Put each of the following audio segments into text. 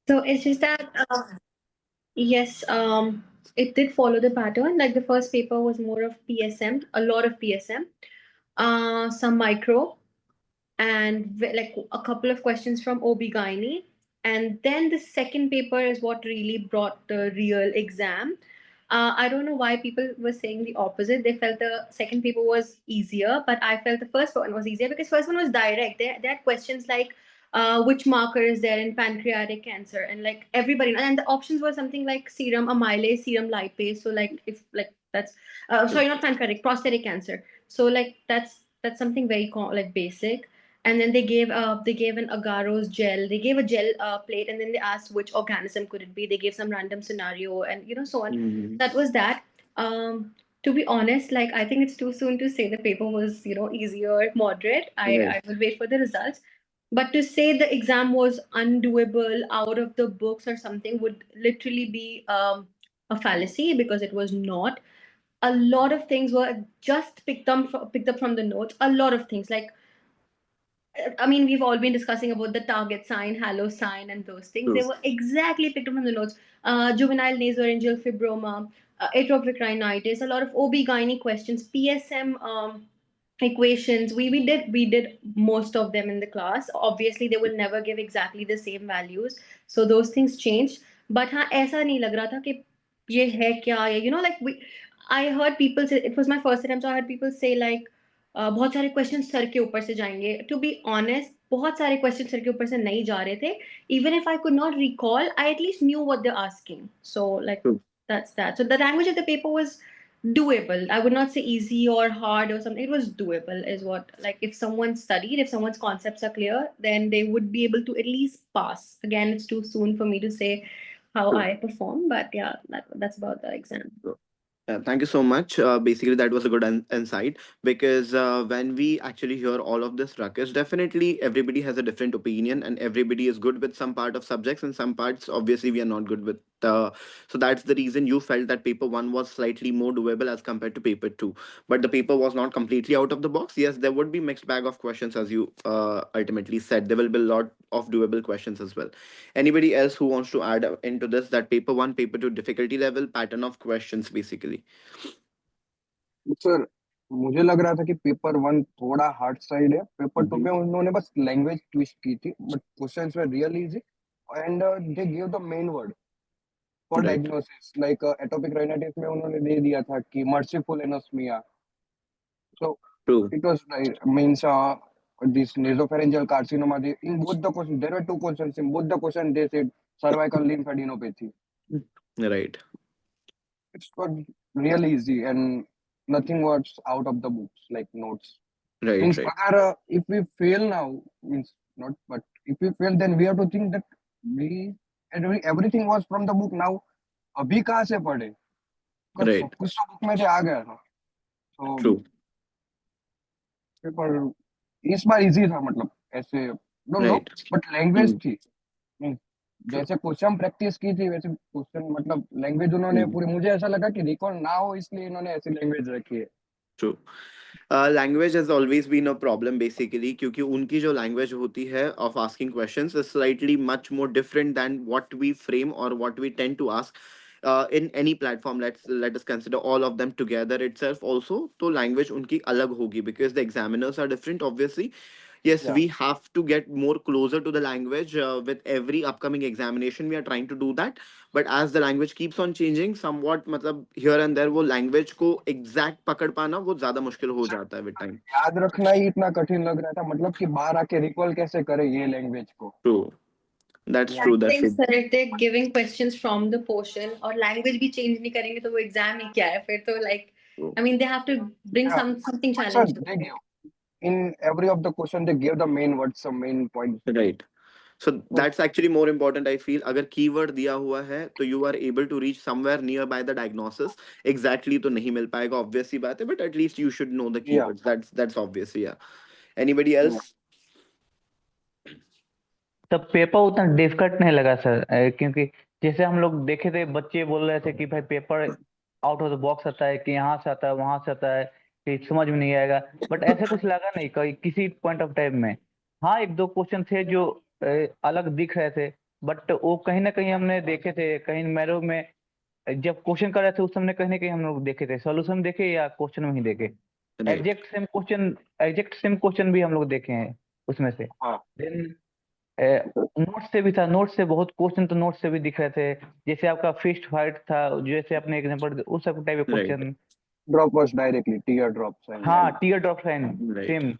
So it's just that yes, it did follow the pattern. Like the first paper was more of PSM, a lot of PSM, some micro, and like a couple of questions from OB-GYN. And then the second paper is what really brought the real exam. I don't know why people were saying the opposite. They felt the second paper was easier, but I felt the first one was easier because first one was direct. They had questions like which marker is there in pancreatic cancer, and like everybody, and the options were something like serum amylase, serum lipase. So like if like that's sorry, not pancreatic, prostatic cancer. So like that's something very like basic. And then they gave an agarose gel. They gave a gel plate, and then they asked which organism could it be. They gave some random scenario, and so on. Mhm. That was that. To be honest, like I think it's too soon to say the paper was easier, moderate. I Right. will wait for the results. But to say the exam was undoable, out of the books or something would literally be a fallacy, because it was not. A lot of things were just picked up from the notes. A lot of things, like I mean, we've all been discussing about the target sign, halo sign, and those things. They True. were exactly picked up from the notes. Juvenile nasopharyngeal fibroma, atrophic rhinitis, a lot of OB-GYN questions, PSM equations. We did most of them in the class. Obviously, they will never give exactly the same values, so those things changed. But हाँ ऐसा नहीं लग रहा था कि ये है क्या, like I heard people say it was my first attempt, so I heard people say like बहुत सारे क्वेश्चन सर के ऊपर से जाएंगे. टू बी ऑनेस्ट, बहुत सारे क्वेश्चन सर के ऊपर से नहीं जा रहे थे. Even if I could not recall, I at least knew what they asking. So like True. that's that. So the language of the paper was doable. I would not say easy or hard or something. It was doable, is what, like, if someone studied, if someone's concepts are clear, then they would be able to at least pass. Again, it's too soon for me to say how True. I perform, but yeah, that's about the exam. Thank you so much. Basically, that was a good insight because when we actually hear all of this ruckus, definitely everybody has a different opinion and everybody is good with some part of subjects and some parts, obviously, we are not good with. So that's the reason you felt that paper one was slightly more doable as compared to paper two. But the paper was not completely out of the box. Yes, there would be mixed bag of questions, as you ultimately said. There will be a lot of doable questions as well. Anybody else who wants to add into this, that paper one, paper two difficulty level, pattern of questions, basically? Sir, मुझे लग रहा था कि paper one थोड़ा hard side है. Paper two में उन्होंने बस लैंग्वेज ट्विस्ट की थी, but questions were real easy and they give the main word for Right. Diagnosis. Like atopic rhinitis में उन्होंने दे दिया था कि merciful anosmia. So True. it was means this nasopharyngeal carcinoma. In both the questions, there were two questions. In both the questions, they said cervical lymphadenopathy. Right. It was really easy and nothing was out of the books like notes. Right. Means Right. if we fail now, means not, but if we fail, then we have to think that we everything was from the book. Now अभी कहाँ से पढ़े? because सब Right. कुछ तो book में से आ गया था. So True. पेपर इस बार इजी था, मतलब ऐसे don't know, Right. But language Mm. थी. Means True. जैसे क्वेश्चन प्रैक्टिस की थी वैसे क्वेश्चन, मतलब लैंग्वेज उन्होंने Mm. पूरी, मुझे ऐसा लगा कि रिकॉल ना हो इसलिए इन्होंने ऐसी लैंग्वेज रखी है. True. Language has always been a problem basically, क्योंकि उनकी जो लैंग्वेज होती है of asking questions is slightly much more different than what we frame और what we tend to ask in any platform. Let us consider all of them together itself also. तो language उनकी अलग होगी because the examiners are different, obviously. Yes, या we have to get more closer to the language. With every upcoming examination we are trying to do that, but as the language keeps on changing somewhat, मतलब here and there वो language को exact पकड़ पाना वो ज्यादा मुश्किल हो जाता है with time. याद रखना ही इतना कठिन लग रहा था, मतलब कि बाहर आके रिकॉल कैसे करे ये लैंग्वेज को. True. That's Yeah, true. I That's think true. Sir if they're giving questions from the portion और language भी change नहीं करेंगे तो वो exam ही क्या है फिर तो, like True. I mean they have to bring Yeah, something but sir, challenging. they give in every of the question they gave the main words, some main points. Right. So So that's actually more important, I feel. अगर keyword दिया हुआ है तो you are able to reach somewhere nearby the diagnosis. Exactly तो नहीं मिल पाएगा, obvious सी बात है, but at least you should know the yeah, keywords. That's obvious, yeah. Anybody else? yeah. तब पेपर उतना डिफिकल्ट नहीं लगा सर, क्योंकि जैसे हम लोग देखे थे बच्चे बोल रहे थे कि भाई paper out of the box आता है, कि यहाँ से आता है वहां से आता है, कि समझ में नहीं आएगा. बट ऐसे कुछ लगा नहीं कहीं किसी पॉइंट ऑफ टाइम में. हाँ, एक दो क्वेश्चन थे जो अलग दिख रहे थे, बट वो कहीं ना कहीं हमने देखे थे, कहीं मैरो में जब क्वेश्चन कर रहे थे उस समय कहीं ना कहीं हम लोग देखे थे, सॉल्यूशन देखे या क्वेश्चन में ही देखे, राइट एग्जैक्ट सेम क्वेश्चन भी हम लोग देखे हैं उसमें से। हाँ देन नोट से भी था, नोट से बहुत क्वेश्चन तो नोट से भी दिख रहे थे, जैसे आपका फिस्ट फाइट था, जैसे आपने एग्जांपल उस सब टाइप के right question. Drop was directly tear drops हाँ, and tear drop sign right same.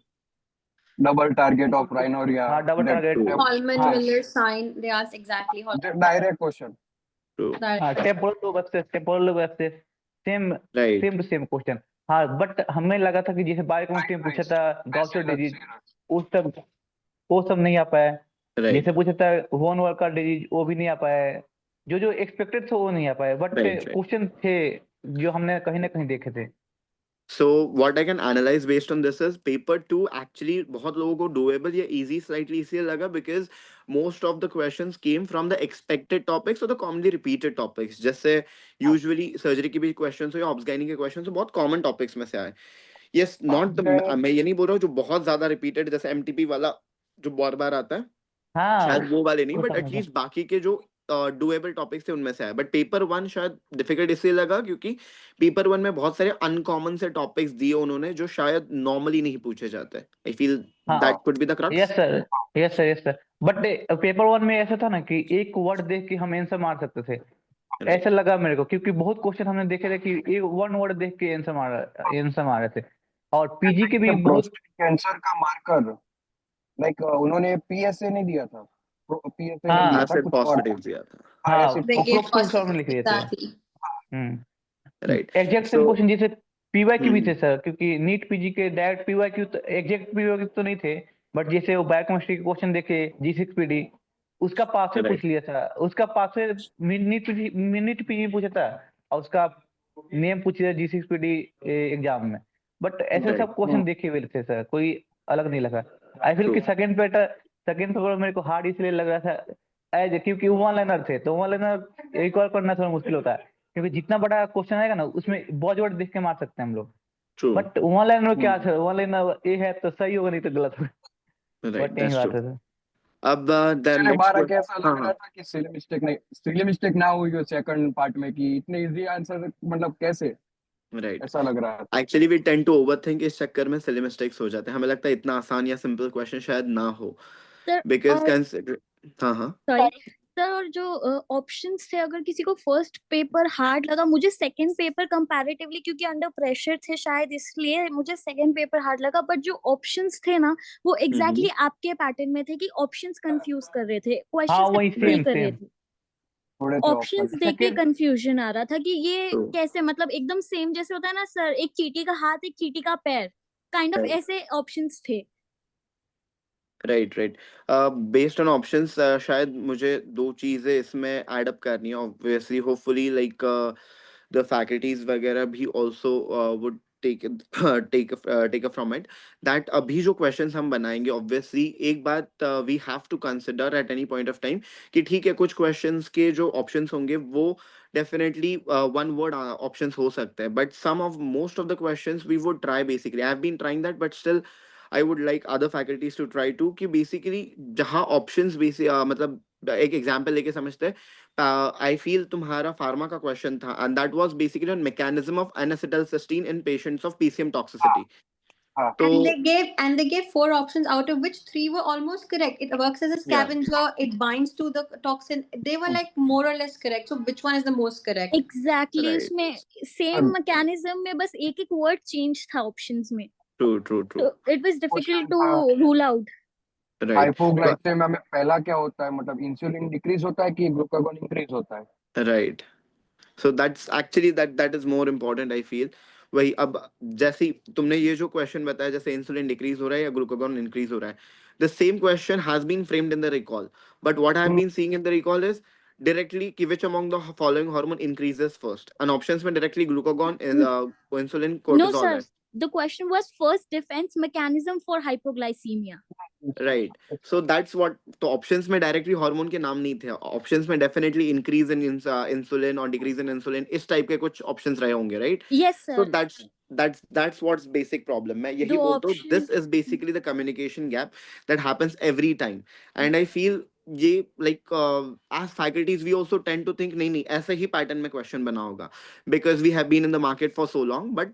double target of Rhinoria. हाँ, double That target. True Holman हाँ Miller sign. They asked exactly direct question. True हाँ, temporal lobe access same right same to same question. हाँ, but हमें लगा था कि जैसे biochemistry में पूछा Likewise. था गॉस्टर Bacillus डिजीज, cereus. वो सब नहीं आ पाया। राइट जैसे पूछा था वोन वॉकर डिजीज, वो भी नहीं आ पाया। जो जो एक्सपेक्टेड था वो नहीं आ पाया, बट राइट राइट क्वेश्चन थे जो हमने कहीं ना कहीं देखे थे। So what I can analyze based on this is paper 2 actually बहुत लोगों को doable या easy slightly इसलिए लगा because most of the questions came from the expected topics or the commonly repeated topics, जैसे usually surgery की भी questions हो या obs gynae के questions हो बहुत common topics में से आए। Yes, not the Then मैं ये नहीं बोल रहा हूँ जो बहुत ज्यादा repeated जैसे MTP वाला जो बार बार आता है, हाँ, शायद वो वाले नहीं, वो बट सब में एटलीस्ट बाकी के जो डुएबल टॉपिक्स थे उनमें से आया। बट पेपर 1 शायद डिफिकल्ट इसलिए लगा क्योंकि पेपर 1 में बहुत सारे अनकॉमन से टॉपिक्स दिए उन्होंने जो शायद नॉर्मली नहीं पूछे जाते। आई फील हाँ, that could be the yes crux. Sir, yes sir, yes sir. But paper one में ऐसा था ना कि एक वर्ड देख के हम आंसर मार सकते थे, राइट ऐसा लगा मेरे को, क्योंकि बहुत क्वेश्चन हमने देखे थे कि एक वन वर्ड देख के आंसर मार रहे थे। और पीजी के भी बहुत। प्रोस्टेट कैंसर का मार्कर लाइक उन्होंने पीएसए नहीं दिया था, पीएसए नहीं दिया हाँ, था, एसिड कुछ और था। पॉजिटिव दिया था। हाँ हाँ, acid They gave approximate form में positive लिख दिए थे। exactly. Hmm right exact same so question जैसे पीवाई क्यू भी थे सर, क्योंकि नीट पीजी के direct PY Q, exact PY Q तो नहीं थे, बट जैसे वो बायोकेमिस्ट्री के क्वेश्चन देखे G6PD, उसका पासवे पूछ राइट लिया था, उसका पासवे नीट पीजी में पूछा था, और उसका नेम पूछ लिया G6PD एग्जाम में। बट ऐसे राइट सब क्वेश्चन देखे हुए थे सर, कोई अलग नहीं लगा। आई फील ट्रू कि सेकंड पेपर मेरे को हार्ड इसलिए लग रहा था एज, क्योंकि वन लाइनर थे, तो वन लाइनर रिकॉल करना थोड़ा मुश्किल होता है, क्योंकि जितना बड़ा क्वेश्चन आएगा ना उसमें बहुत वर्ड देख के मार सकते हैं हम लोग। ट्रू बट वन लाइन में क्या था, वन लाइन ए है तो सही होगा, नहीं तो गलत होगा। राइट बट यही दैट्स ट्रू। बात है सर। अब द मुझे नेक्स्ट 12 के ऐसा हाँ लग रहा हाँ था कि सिली मिस्टेक ना हुई हो सेकंड पार्ट में, कि इतने इजी आंसर मतलब कैसे, राइट ऐसा लग रहा था। Actually we tend to overthink, इस चक्कर में सिली मिस्टेक्स हो जाते हैं, हमें लगता है इतना आसान या सिंपल क्वेश्चन शायद ना हो सर बिकॉज और कंसिडर हाँ हाँ सॉरी सर, और जो ऑप्शंस थे, अगर किसी को फर्स्ट पेपर हार्ड लगा, मुझे सेकंड पेपर कंपैरेटिवली, क्योंकि अंडर प्रेशर थे शायद इसलिए मुझे सेकंड पेपर हार्ड लगा, बट जो ऑप्शंस थे ना वो एग्जैक्टली आपके पैटर्न में थे कि ऑप्शंस कंफ्यूज कर रहे थे, हाँ, क्वेश्चंस वही नहीं सेम कर रहे सेम। थे। थोड़े थे ऑप्शंस ऑप्शन। देख के सेकेंड। कंफ्यूजन आ रहा था कि ये तो कैसे, मतलब एकदम सेम जैसे होता है ना सर, एक चींटी का हाथ एक चींटी का पैर, काइंड ऑफ ऐसे ऑप्शंस थे। Right right based on options शायद मुझे दो चीज़ें इसमें ऐड अप करनी है obviously, hopefully like the faculties वगैरह भी also would take take from it that अभी जो क्वेश्चंस हम बनाएंगे ऑब्वियसली एक बात we have to consider at any point of time कि ठीक है कुछ क्वेश्चंस के जो ऑप्शंस होंगे वो डेफिनेटली वन वर्ड ऑप्शंस हो सकते हैं, but some of most of the questions we would try, basically I have been trying that, but still I would like other faculties to try to कि basically जहाँ options मतलब एक example लेके समझते हैं, आई फील तुम्हारा pharma का question था and that was basically on mechanism of N-acetylcysteine in patients of PCM toxicity. हाँ तो And they gave four options, out of which three were almost correct. It works as a yeah scavenger, it binds to the toxin. They were like more or less correct. So which one is the most correct? Exactly right उसमें same mechanism में बस एक एक word change था options में, true तो it was difficult question to था rule out. right hypoglycaemia में पहला क्या होता है, मतलब इंसुलिन डिक्रीज होता है कि ग्लूकागॉन इंक्रीज होता है। right so that's actually that is more important I feel. वही अब जैसे ही तुमने ये जो क्वेश्चन बताया जैसे इंसुलिन डिक्रीज हो रहा है या ग्लूकागॉन इंक्रीज हो रहा है, the same question has been framed in the recall, but what I have been seeing in the recall is directly कि which among the following hormone increases first, and options में directly glucagon and insulin no cortisol sir, है. The question was first defence mechanism for hypoglycaemia. Right so that's what, तो options में directly hormone के नाम नहीं थे, options में definitely increase in insulin और डिक्रीज इन इंसुलिन इस टाइप के कुछ ऑप्शंस रहे होंगे, right? Yes so sir, that's what's basic problem. मैं यही दो बोलता हूँ, option. this is basically the communication gap that happens every time, and I feel ये like as faculties we also tend to think नहीं नहीं ऐसे ही pattern में question बना होगा, because we have been in the market for so long. But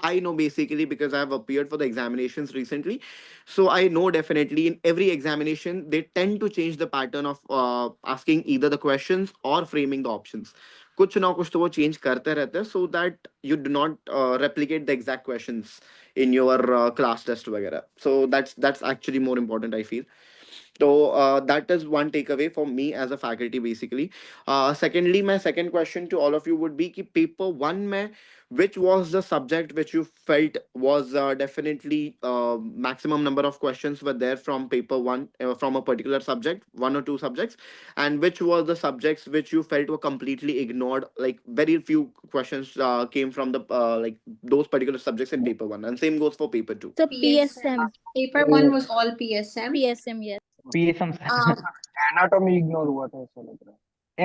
I know basically because I have appeared for the examinations recently, so I know definitely in every examination they tend to change the pattern of asking either the questions or framing the options. कुछ ना कुछ तो वो change करते रहते हैं, so that you do not replicate the exact questions in your class test वगैरह. So that's actually more important, I feel. So that is one takeaway for me as a faculty basically. Secondly, my second question to all of you would be कि paper one में which was the subject which you felt was definitely maximum number of questions were there from paper one from a particular subject, one or two subjects, and which was the subjects which you felt were completely ignored, like very few questions came from the like those particular subjects in paper one, and same goes for paper two. So PSM. PSM. Paper one was all PSM. PSM, yes. PSM Um, anatomy ignore हुआ था ऐसा लग रहा है।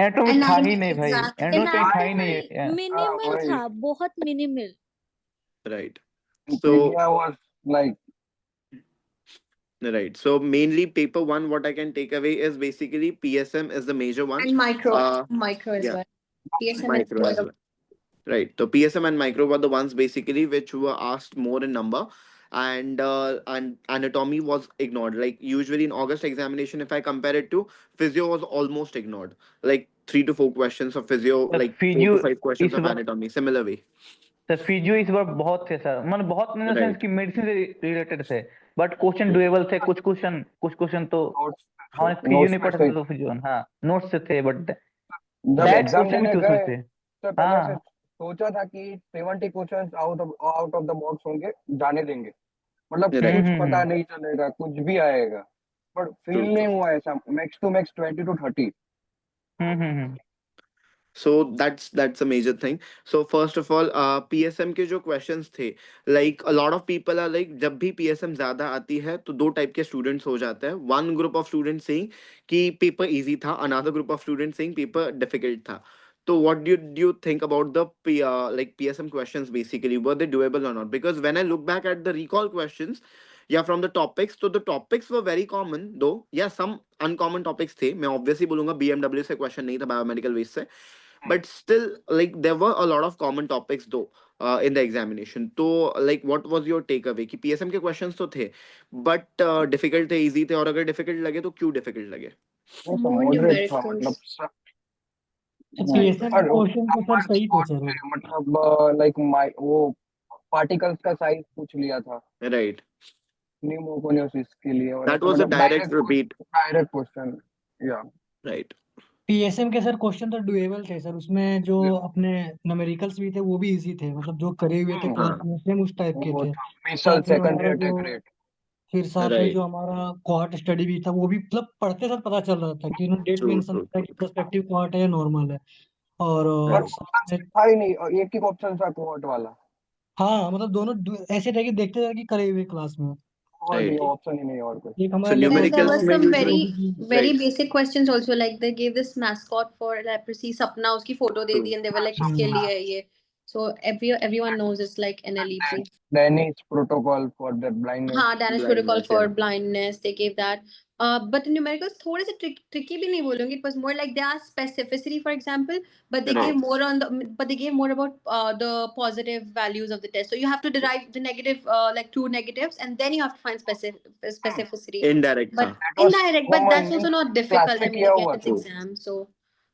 Anatomy था ही नहीं भाई, exactly. Anatomy कहीं था ही नहीं Anatomy है। minimal वही। था, बहुत minimal. Right. And So India was like right. So mainly paper one, what I can take away is basically PSM is the major one. And micro. Uh, Micro as yeah, well. PSM micro as well. Right. So PSM and micro were the ones basically which were asked more in number, and anatomy was ignored. Like usually in August examination, if I compare it to physio, was almost ignored. Like 3 to 4 questions of physio, sir like 4 physio to 5 questions इस of bar anatomy. Similar way. Sir physio इस बार बहुत थे sir, मतलब बहुत in the sense Right. कि medicine से related थे, but question True. Doable थे, कुछ क्वेश्चन तो नोट्स हमारे फिजियो नोट्स नहीं में पढ़ते से थे तो फिजियो हाँ नोट्स से थे, बट जब दैट एग्जाम क्वेश्चन भी देने थे उसमें गए से। तो पहले से हाँ सोचा था कि 70 questions out of the box होंगे, जाने देंगे, मतलब Right. कुछ पता नहीं चलेगा, कुछ भी आएगा, बट फील True. नहीं True. हुआ ऐसा। Max to max 20 to 30। Hmm. So that's a major thing. So first of all, PSM के जो questions थे, like a lot of people are like जब भी PSM ज्यादा आती है तो दो type के students हो जाते हैं. One group of students saying कि paper easy था, another group of students saying paper difficult था. So what do you think about the like PSM questions basically? Were they doable or not? Because when I look back at the recall questions, yeah, from the topics, so the topics were very common though. Yeah, some uncommon topics थे. मैं obviously बोलूँगा BMW से question नहीं था, biomedical waste से, but still like there were a lot of common topics though in the examination. So like what was your takeaway कि PSM के questions तो थे but difficult थे, easy थे, और अगर difficult लगे तो क्यों difficult लगे? More मॉडरेट था, numericals. मतलब पीएसएम के और क्वेश्चन तो सर सही थे सर वो। मतलब लाइक वो पार्टिकल्स का साइज पूछ लिया था Right. न्यूमोकोनियोसिस के लिए, और That ऐसा was a मतलब direct repeat. Direct question. या Right. पीएसएम के सर क्वेश्चन तो डुएबल थे सर, उसमें जो अपने न्यूमेरिकल्स भी थे वो भी इजी थे, मतलब जो करे हुए थे क्लास हाँ. में सेम उस टाइप के वो थे। था मिसल साथ में सेकेंडरी हमारा अटैक जो रेट। फिर साथ में Right. जो हमारा कोहॉर्ट स्टडी भी था वो भी मतलब पढ़ते साथ पता चल रहा था कि उन्होंने डेट True. Mention True. किया कि सस्पेक्टिव कोहॉर्ट है या नॉर्मल है। और और Right. साथ में था ही नहीं, और एक ही ऑप्शन था कोहॉर्ट वाला, हाँ मतलब दोनों ऐसे थे कि देखते थे कि करे हुए क्लास में। कोहॉर्ट ही Right. ऑप्शन ही नहीं और कुछ। एक So हमारा Then there numericals were में some usually very right. basic questions also, like they gave this mascot for leprosy, Sapna, उसकी photo they the True. and they were like किसके लिए है ये. So everyone knows it's like NLEP. Danish protocol for the blindness. हाँ, Danish protocol Blindness, for yeah. blindness, they gave that. But the numericals थोड़े से tricky भी नहीं बोलूँगी. It was more like they asked specificity, for example, but they gave Right. more on but they gave more about the positive values of the test. So you have to derive the negative, like 2 negatives, and then you have to find specificity. Indirect But था. That was indirect, but that's common also not difficult. I classic mean, किया again, हुआ it's था। True. exam. So,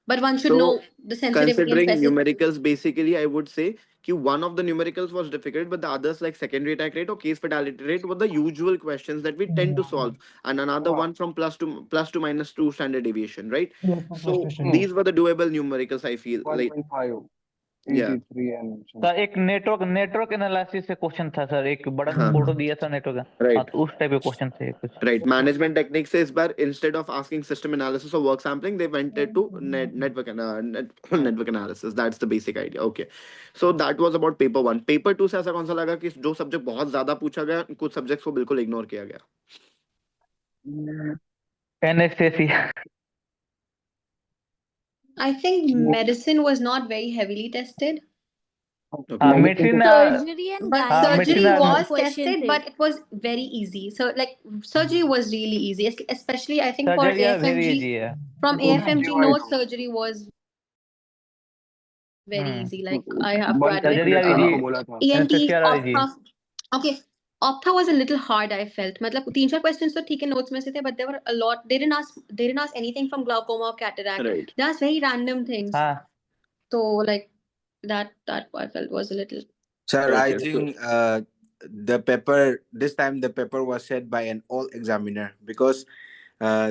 but one should So know the sensitivity and considering specificity. numericals, basically, I would say कि one of the numericals was difficult, but the others like secondary attack rate or case fatality rate were the usual questions that we tend to solve, and another हाँ, one from plus to minus 2 standard deviation, right? So study. these were the doable numericals, I feel like. 1.5 Yeah. 83 and sir एक network analysis से question था sir, एक बड़ा सा हाँ. Photo दिया था नेटवर्क का, हाँ Right. तो उस टाइप के क्वेश्चन थे कुछ। Right. Management techniques से इस बार instead of asking system analysis or work sampling, they went to network analysis. That's the basic idea. Okay. So that was about paper one. Paper two से ऐसा कौन सा लगा कि जो सब्जेक्ट बहुत ज्यादा पूछा गया, कुछ सब्जेक्ट्स को बिल्कुल इग्नोर किया गया? Anaesthesia. I think medicine was not very heavily tested. Okay. हाँ Negative medicine surgery and But हाँ surgery medicine gynaecology was question tested, थे। but it was very easy. So like surgery was really easy, especially I think for surgery very AFMG. Easy है। From वो भी AFMG GY notes, तो surgery was very hmm easy. Like I have to बंद admit. Surgery करके वाली sir easy, को बोला था। ENT, एनेस्थेसिया वाली easy. ophtha. Okay, ophtha was a little hard. I felt. मतलब 3-4 questions तो ठीक है notes में से थे, but there were a lot. They didn't ask anything from glaucoma or cataract. Right. They asked very random things. हाँ So like that I felt was a little. Sir, I Okay. So think the paper this time the paper was set by an old examiner because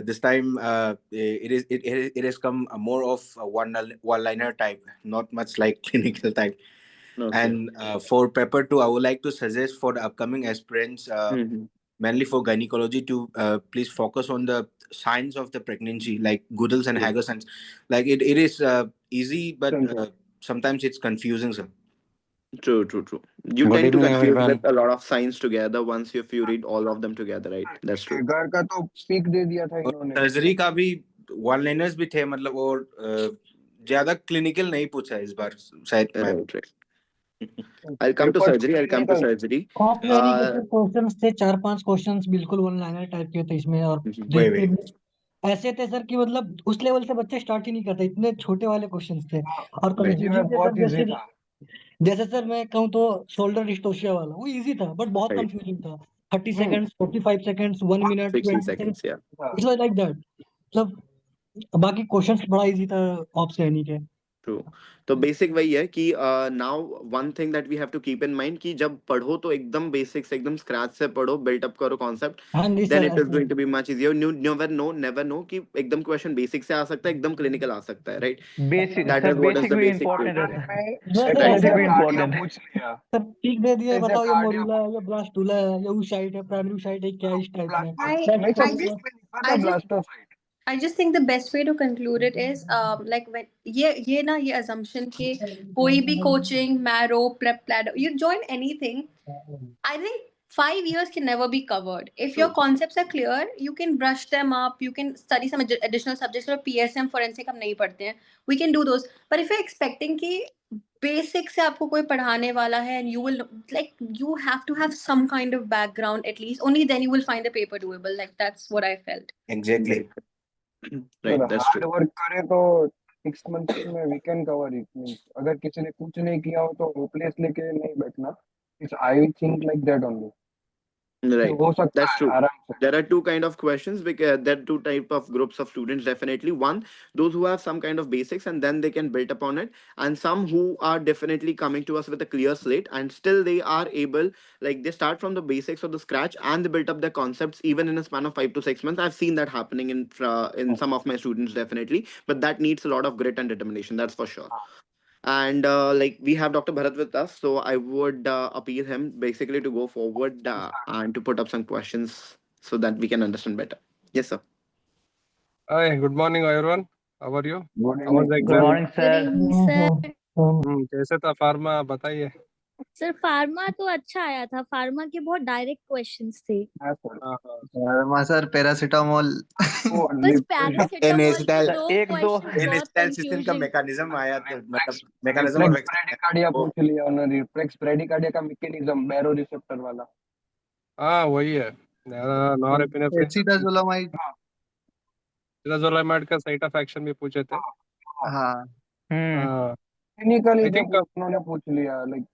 this time it has come more of a one-liner type, not much like clinical type. okay. And for paper 2, I would like to suggest for the upcoming aspirants, Mhm. mainly for gynecology, to please focus on the signs of the pregnancy, like Goodell's and True. Hager signs. Like it is easy, but Simple. sometimes it's confusing, sir. True. You Good tend to evening, confuse everyone. with a lot of signs together once if you read all of them together, right? That's true. घर का तो pick दे दिया था और इन्होंने। Surgery का भी one liners भी थे, मतलब, और ज्यादा क्लिनिकल नहीं पूछा इस बार शायद ma'am. Right. I'll come to paper surgery. I'll come to clinical surgery. Of यारी के Uh, सर क्वेश्चंस थे 4-5 क्वेश्चंस बिल्कुल वन लाइनर टाइप के थे इसमें, और mhm. वही देखते वही भी ऐसे थे सर कि मतलब उस लेवल से बच्चे स्टार्ट ही नहीं करते, इतने छोटे वाले क्वेश्चंस थे। और Right. हिंदी कंफ्यूजिंग में थे बहुत सर, इजी जैसे था। जैसे सर मैं कहूँ तो शोल्डर डिस्टोशिया वाला वो इजी था, बट बहुत Right. कंफ्यूजिंग था। 30 seconds, 45 seconds, 1 minute, 60 20 seconds. Seconds, Yeah. It's like that. मतलब बाकी क्वेश्चंस बड़ा इजी था ऑप्स यानी के। ट्रू। तो बेसिक वही है कि now one thing that we have to keep in mind कि जब पढ़ो तो एकदम बेसिक्स एकदम स्क्रैच से पढ़ो, बिल्ट अप करो कॉन्सेप्ट, हाँ जी then sir, it is going to be much easier. You never know कि एकदम क्वेश्चन बेसिक से आ सकता है, एकदम क्लिनिकल आ सकता है, right? Basic that sir, is what is basic the भी बेसिक इम्पोर्टेंट है थिंग। सर, जैसे राइट। बेसिक ऐसे भी कार्डिया इम्पोर्टेंट है। पूछ लिया। सर पीक दे दिए, ऐसे बताओ ये कार्डिया मोड्यूला है या ब्लास्टूला है या ऊसाइट है, प्राइमरी ऊसाइट है, क्या इस टाइप में। ब्लास्टो नहीं next sir, I beach just में लिखा था I just ब्लास्टोसाइट। I just think the best way to conclude it is like when ये ना ये assumption कि कोई भी coaching, marrow, prep ladder, you join anything, I think 5 years can never be covered. If your true. concepts are clear, you can brush them up, you can study some additional subjects or PSM forensic हम नहीं पढ़ते हैं, we can do those. But if you're expecting कि basic से आपको कोई पढ़ाने वाला है and you will like you have to have some kind of background at least, only then you will find the paper doable. Like that's what I felt. Exactly. Right, sir that's hard true. Work करे तो 6 months में we can cover it. Means अगर किसी ने कुछ नहीं किया हो तो होपलेस लेके नहीं बैठना। It's I think like that only. Right, हो सकता that's है true. आराम से। There are two kind of questions because there are two type of groups of students definitely. One, those who have some kind of basics and then they can build upon it, and some who are definitely coming to us with a clear slate and still they are able, like they start from the basics of the scratch and they build up their concepts even in a span of 5 to 6 months. I've seen that happening in some of my students definitely, but that needs a lot of grit and determination. That's for sure. And like we have Dr. Bharat with us, so I would appeal him basically to go forward and to put up some questions so that we can understand better. Yes, sir. Hi, good morning everyone. How are you? Good How was the good exam? Morning good sir. Evening sir. कैसे था pharma, बताइए। Sir pharma तो अच्छा आया था, pharma के बहुत direct questions थे। हाँ सर। हाँ हाँ। हाँ सर, पैरासीटामोल। वो बस लिप पैरासिटामोल के एनेस्टल 2 एक दो क्वेश्चंस बहुत सिस्टम का कंफ्यूजिंग। मैकेनिज्म आया तो मतलब मैकेनिज्म ऑफ रिफ्लेक्स ब्रेडिकार्डिया वो। पूछ लिया उन्होंने। रिफ्लेक्स ब्रेडिकार्डिया का मैकेनिज्म बैरो रिसेप्टर वाला। हाँ वही है, नॉरएपिनेफ्रिन एसिटाजोलामाइड। का साइट ऑफ एक्शन भी पूछे थे। हाँ। क्लिनिकली आई तो थिंक उन्होंने पूछ लिया लाइक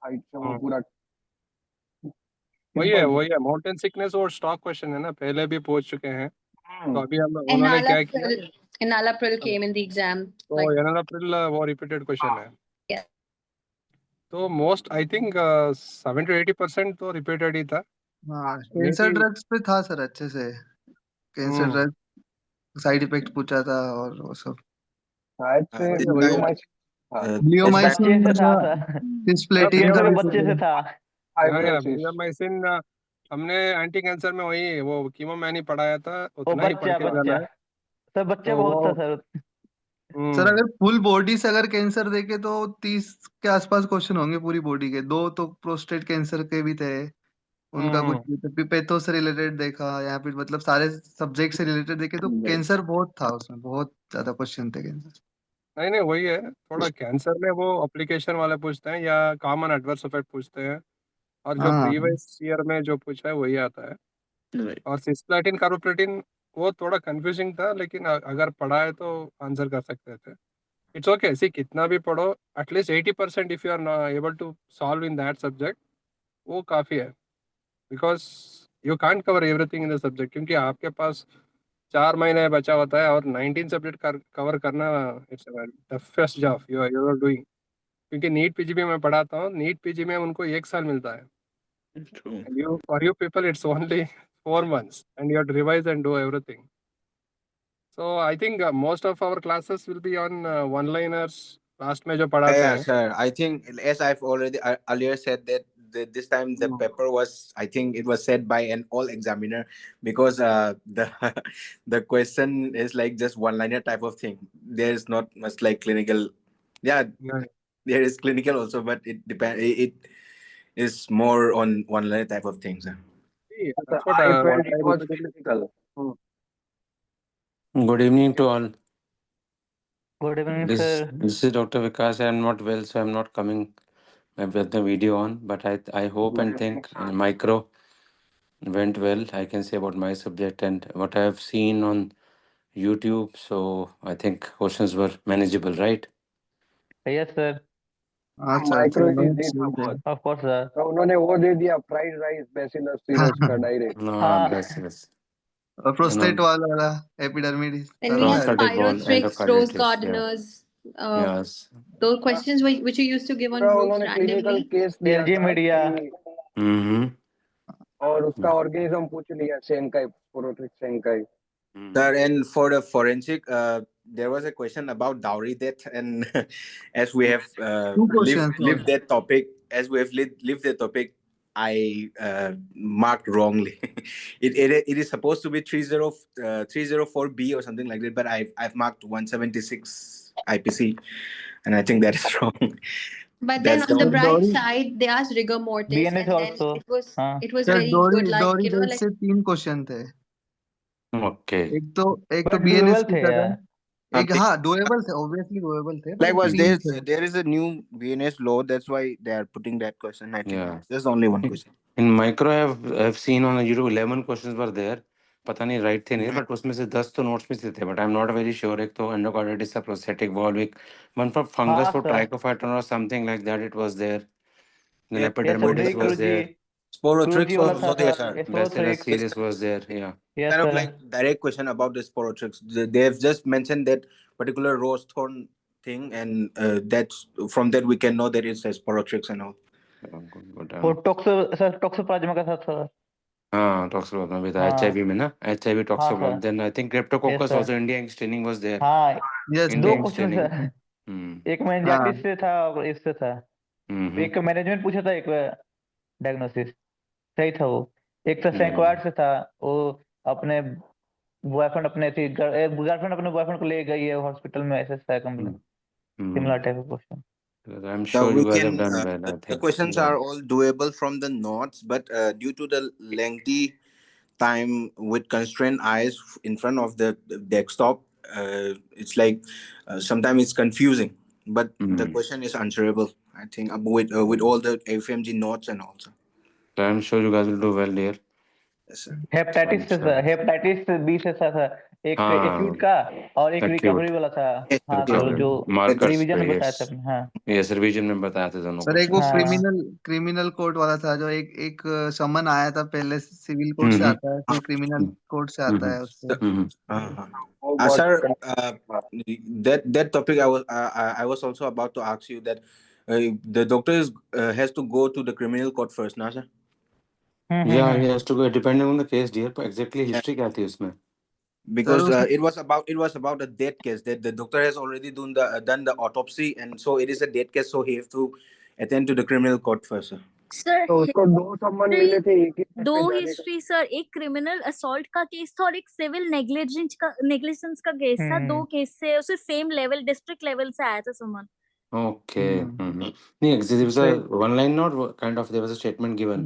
हाइट से वो पूरा सिंपल। वही है माउंटेन सिकनेस और स्टॉक क्वेश्चन है ना, पहले भी पूछ चुके हैं। तो अभी हम उन्होंने क्या किया, Enalapril came in the exam. तो Like जनरल अप्रैल वो रिपीटेड क्वेश्चन है। yeah. तो मोस्ट आई थिंक 70 to 80% तो रिपीटेड ही था। हाँ, मे कैंसर बी ड्रग्स पे था सर अच्छे से। कैंसर ड्रग साइड इफेक्ट पूछा था और वो सब। शायद से दिस वही है। लियोमाइसिन था। लियोमाइसिन, बच्चे से था सर, सिस्प्लेटिन का कैंसर भी के बच्चे पूछा से था। था। फाइब्रोसिस। ब्लियमाइसिन हमने एंटी कैंसर में वही वो कीमोमैनी पढ़ाया था, वो उतना ही पढ़ के जाना है। सर बच्चे तो बहुत वो था सर। सर अगर फुल बॉडी से अगर कैंसर देखे तो 30 के आसपास क्वेश्चन होंगे पूरी बॉडी के। 2 तो प्रोस्टेट कैंसर के भी थे, उनका कुछ भी था। पिपेथो से रिलेटेड देखा या फिर मतलब सारे सब्जेक्ट से रिलेटेड देखे तो कैंसर बहुत था उसमें, बहुत ज्यादा क्वेश्चन थे कैंसर। नहीं नहीं वही है, थोड़ा कैंसर में वो एप्लीकेशन वाले पूछते हैं या कॉमन एडवर्स इफेक्ट पूछते हैं, और जो हाँ प्रीवियस ईयर में जो पूछा है वही आता है। Right. और सिस्प्लेटिन कार्बोप्लेटिन वो थोड़ा कंफ्यूजिंग था, लेकिन अगर पढ़ा है तो आंसर कर सकते थे। इट्स ओके, सी कितना भी पढ़ो, at least 80% if you are able to solve in that subject, वो काफ़ी है। Because you can't cover everything in the subject, क्योंकि आपके पास 4 महीने बचा होता है, और 19 सब्जेक्ट कवर करना it's toughest job you are doing. क्योंकि नीट पीजीबी में पढ़ाता हूँ, नीट पीजी में उनको 1 साल मिलता है, True. and you for you people it's only 4 months, and you have to revise and do everything. So I think most of our classes will be on one-liners. Last में जो पढ़ाते Yeah, हैं, sir. I think, as I've already earlier said, that this time the paper was, I think it was said by an all examiner, because the the question is like just one liner type of thing. There is not much like clinical. Yeah, yeah, there is clinical also, but it depend. It is more on one liner type of things. see, Sir, that's what I what felt I it was repeatedly. critical. Good evening to all. Good evening This sir. this is Dr. Vikas. I am not well, so I'm not coming with the video on. But I hope and think micro went well. I can say about my subject and what I have seen on YouTube. So I think questions were manageable, right? Yes sir, हाँ sir, micro तो easy था सही थे। बहुत। Of course sir. तो उन्होंने वो दे दिया फ्राइड राइस बेसिलस सीरस का डायरेक्ट। No, हाँ best. और प्रोस्टेट No, वाला epidermis Then we had prostatic ball, Pyrotrix, Rose endocarditis. Yeah. Gardeners, Yes. those questions which you used to give on पूरा groups उन्होंने क्लिनिकल randomly. केस दिया LG था media. कि Mm-hmm. और उसका ऑर्गेनिज्म पूछ लिया, सेंकाई, प्रोट्रिक सेंकाई। Sir, and for the forensic, there was a question about dowry death, and as we have to lived questions that topic, as we have lived the topic, I marked wrongly. It is supposed to be 304B or something like that, but I've marked 176 IPC, and I think that is wrong. But then That's on the the bright डोरी side, they asked rigor mortis, BNS and then also. हाँ it was sir, very डोरी good. Like डोरी death like से 3 question थे। Okay. एक तो but BNS doable थे पूछा था, यार। एक हाँ डुएबल थे, ऑब्वियसली डुएबल थे, बट likewise 3 थे। there is a new BNS law, that's why they are putting that question. I think Yeah. there's only one question. In micro, I've seen on YouTube 11 questions were there. पता नहीं right थे नहीं, but उसमें से 10 तो notes में से थे, but I am not very sure. एक तो एंडोकार्डिटिस का प्रोस्थेटिक वॉल्व, एक वन फॉर फंगस हाँ फॉर सर, ट्राइकोफाइटन और something like that, it was there. Then Yeah, yes sir, epidermidis ड्री was cruzi, there, Sporotrix cruzi वाला was था also there, sir, sir. Bacillus sporothrix. Serious was there. या yes Kind of sir. like direct question about the Sporotrix. They have just mentioned that particular rose thorn thing, and that's from that we can know that it's a Sporotrix and all. Good. वो टोक्सो sir, toxoplasma का था sir. हाँ, टॉक्सिकोप्लाज्मा भी था हाँ HIV में ना, HIV हाँ toxoplasma. Sir, then I think yes cryptococcus sir. Also India staining was there. हाँ, यस दो India sir. Question staining. Sir, एक हाँ मेनिंजाइटिस से था और इससे था। हम्म। एक मैनेजमेंट पूछा था, एक डायग्नोसिस सही था वो। एक था हम्म। सैंक्वाड से था, वो अपने बॉयफ्रेंड अपने थी गर्लफ्रेंड अपने बॉयफ्रेंड को ले गई है हॉस्पिटल में, ऐसे था complain, similar type of question. I'm Now sure we you guys have can done well, I the think. questions Yeah. are all doable from the notes, but due to the lengthy time with constrained eyes in front of the desktop, it's like sometimes it's confusing. But the question is answerable, I think, with all the FMG notes and also. So I'm sure you guys will do well there. Yes, sir. Hepatitis से था, hepatitis B से था एक acute का और एक Acute. Recovery वाला था। Yes, हाँ yes. सर, जो Markers रिवीजन पे, में बताया yes. था अपने। हाँ Yes, revision में बताया था दोनों सर, एक वो questions. हाँ क्रिमिनल कोर्ट वाला था, जो एक समन आया था, पहले सिविल कोर्ट से आता है, फिर क्रिमिनल कोर्ट से आता है उसको। वो बहुत Sir, confusing। that topic I was also about to ask you that the doctor has to go to the criminal court first, ना sir? Yeah, he has to go depending on the case, dear. पर exactly history क्या थी उसमें? Because sir उसमें it was about a death case that the doctor has already done the autopsy, and so it is a death case, so he has to attend to the criminal court first, sir. Sir तो उसको 2 सम्मन मिले थे, एक ही दिन दो पे जाने का। हिस्ट्री सर, एक क्रिमिनल असॉल्ट का केस था और एक सिविल नेग्लिजेंस का केस था। दो केस से उसे सेम लेवल, डिस्ट्रिक्ट लेवल से आया था समन। Okay. नहीं, actually there was a one line note, kind of there was a statement given.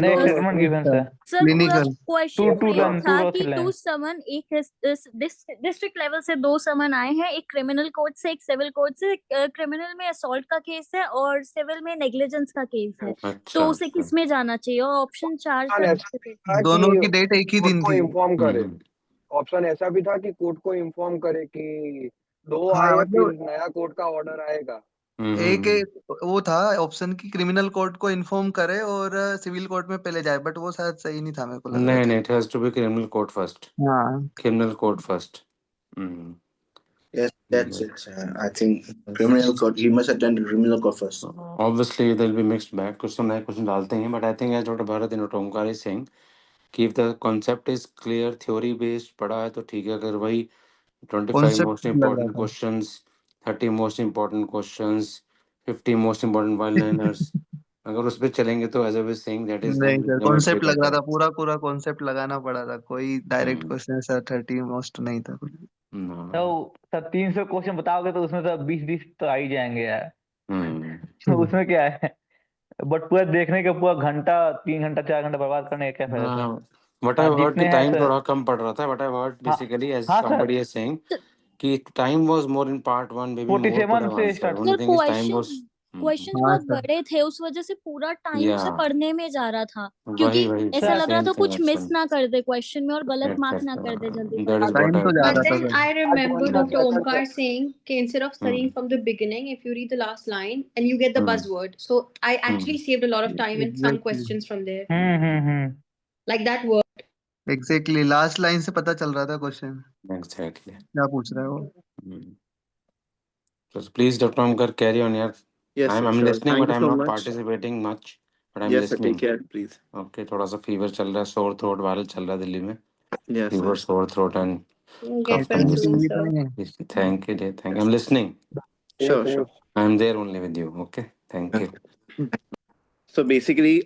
नहीं, No, statement it's given sir. Sir पूरा क्लिनिकल क्वेश्चन टू ये लाइन, था 2 और कि 3 टू लाइन। समन, एक डिस्ट्रिक्ट लेवल से 2 समन आए हैं, एक क्रिमिनल कोर्ट से, एक सिविल कोर्ट से। क्रिमिनल में असॉल्ट का केस है और सिविल में नेग्लिजेंस का केस है, अच्छा तो उसे अच्छा। किस में जाना चाहिए? और ऑप्शन 4 ऑप्शन सर ऐसा भी था दोनों कि की डेट एक ही कोर्ट दिन को थी। इन्फॉर्म करे। हम्म ऑप्शन ऐसा भी था कि कोर्ट को इन्फॉर्म करे कि 2 हाँ आए फिर मतलब नया कोर्ट का ऑर्डर आएगा। एक वो था ऑप्शन की क्रिमिनल कोर्ट को इन्फॉर्म करे और सिविल कोर्ट में पहले जाए, बट वो शायद सही नहीं था, मेरे को लग रहा नहीं था। नहीं, it has to be criminal court first. हाँ Criminal court first. Mm. Yes, that's Yes. it. I think criminal court. He must attend the criminal court first. Obviously, there'll be mixed bag. कुछ तो नए question डालते हैं, but I think as Dr. Bharat and Dr. Omkar is saying कि if the concept is clear, theory based पढ़ा है तो ठीक है। अगर वही 25 कॉन्सेप्ट most लग रहा important था। questions, 30 most important questions, 50 most important one-liners, अगर उस पे चलेंगे तो as I was saying that is नहीं then sir, gonna concept trigger लग रहा था, that. पूरा पूरा कॉन्सेप्ट लगाना पड़ा था, कोई डायरेक्ट हम्म क्वेश्चन सर 30 मोस्ट नहीं था कुछ। तो no. सर 300 क्वेश्चन बताओगे तो उसमें तो 20-20 तो आ ही जाएंगे यार। तो हम्म उसमें क्या है, बट पूरा देखने का पूरा घंटा 3 घंटा 4 घंटा बर्बाद करने का क्या फायदा सर? हाँ, what I've heard कि जितने हैं time सर। थोड़ा कम पड़ रहा था। What I've heard हाँ basically as हाँ सर, somebody is saying कि time was more in part one, maybe more could 47 have से answered. Start. Only sir thing is time was questions हाँ बहुत सर, बड़े थे, उस वजह से पूरा टाइम उसे yeah, पढ़ने में जा रहा था, क्योंकि वही ऐसा सर लग रहा same था thing कुछ मिस actually. ना कर दे क्वेश्चन में और गलत That, मार्क that, ना कर दे जल्दी that is फटाफट। what टाइम तो I जा But रहा था then सर। I remember बोलना Dr. चाहता Omkar था saying, okay, instead of studying from the beginning, if you read the last line and you get the hmm, buzzword. So I actually saved a lot of time in some exactly questions from there. Hmm. Like that word. Exactly last line से पता चल रहा था question exactly. क्या पूछ रहा है वो। Hmm. So please, Dr. Omkar, carry on here. Yes, sir, I'm sure. listening, Thank but you I'm so not much. participating much. But I'm Yes, sir. Take listening. care, please. Okay, थोड़ा सा fever चल रहा है, sore throat viral चल रहा है दिल्ली में। Yes, Fever, sir. sore throat and You'll cough get well and soon, ये sir. करेंगे। thank you, dear. Thank you. I'm listening. Sure, ठीक sure. I'm there only with you. Okay, thank you. So basically,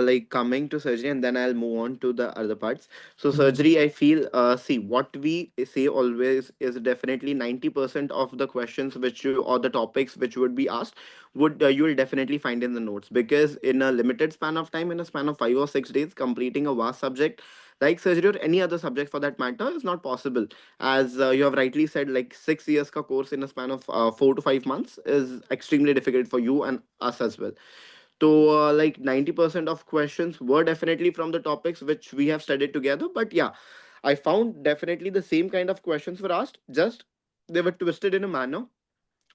like coming to surgery, and then I'll move on to the other parts. So surgery, I feel, see, what we say always is definitely 90% of the questions which you or the topics which would be asked would you will definitely find in the notes, because in a limited span of time, in a span of 5 or 6 days, completing a vast subject like surgery or any other subject for that matter is not possible. As you have rightly said, like 6 years ka course in a span of 4 to 5 months is extremely difficult for you and us as well. So, like 90% of questions were definitely from the topics which we have studied together. But yeah, I found definitely the same kind of questions were asked, just they were twisted in a manner,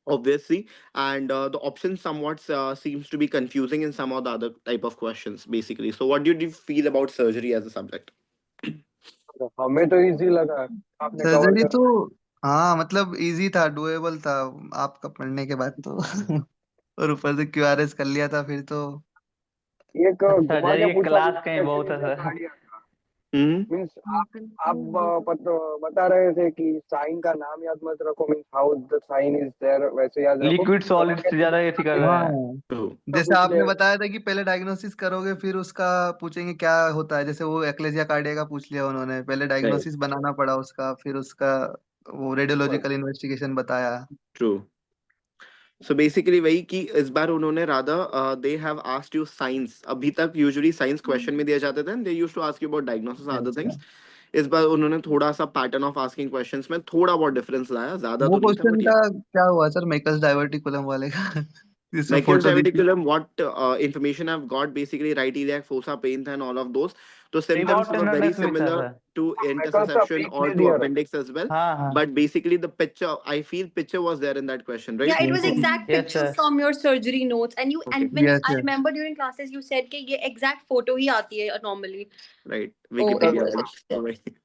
obviously, and the option somewhat seems to be confusing in some of the other type of questions, basically. So, what did you feel about surgery as a subject? है। हमें तो easy लगा, आपने cover surgery कर तो हाँ मतलब easy था, डुएबल था आपका पढ़ने के बाद तो। और ऊपर से क्यूआरएस कर लिया था फिर तो। एक घुमा सर्जरी के की पूछा भी क्लास था, कहीं बहुत है कैसे सर। कार्डिया का Hmm. मीन्स आप बता रहे थे कि साइन का नाम याद मत रखो, means how the sign is there वैसे याद रखो। लिक्विड तो सॉलिड से ज्यादा ये कर रहे हैं। हाँ True. जैसे पूछ आपने ले। बताया था कि पहले डायग्नोसिस करोगे फिर उसका पूछेंगे क्या होता है, जैसे वो एक्लेजिया कार्डिया का पूछ लिया उन्होंने, पहले Right. डायग्नोसिस बनाना पड़ा उसका, फिर उसका वो रेडियोलॉजिकल इन्वेस्टिगेशन बताया। True. सो बेसिकली वही कि इस बार उन्होंने rather they have asked you signs. अभी तक यूजुअली साइंस क्वेश्चन में दिया जाते थे, they used to ask you about diagnosis other अच्छा थिंग्स। इस बार उन्होंने थोड़ा सा पैटर्न ऑफ आस्किंग क्वेश्चंस में थोड़ा बहुत डिफरेंस लाया, ज्यादा वो तो नहीं था क्वेश्चन बट का या क्या हुआ सर मेकल्स डाइवर्टिकुलम वाले का? जिसमें Meckel's फोटो दी थी। diverticulum, what information I've got, basically right iliac fossa pains and all of those. So symptoms remote were very tenderness भी था similar सर। to मैकल्स का intersusception peak or they to दिया था। appendix as well. हाँ हाँ But basically the picture, I feel picture was there in that question, right? Yeah, it was exact yes picture sir. from your surgery notes, and you Okay. and when yes I yes remember during classes you said कि ये exact photo ही आती है normally. Right. Oh, it Wikipedia was. वाली।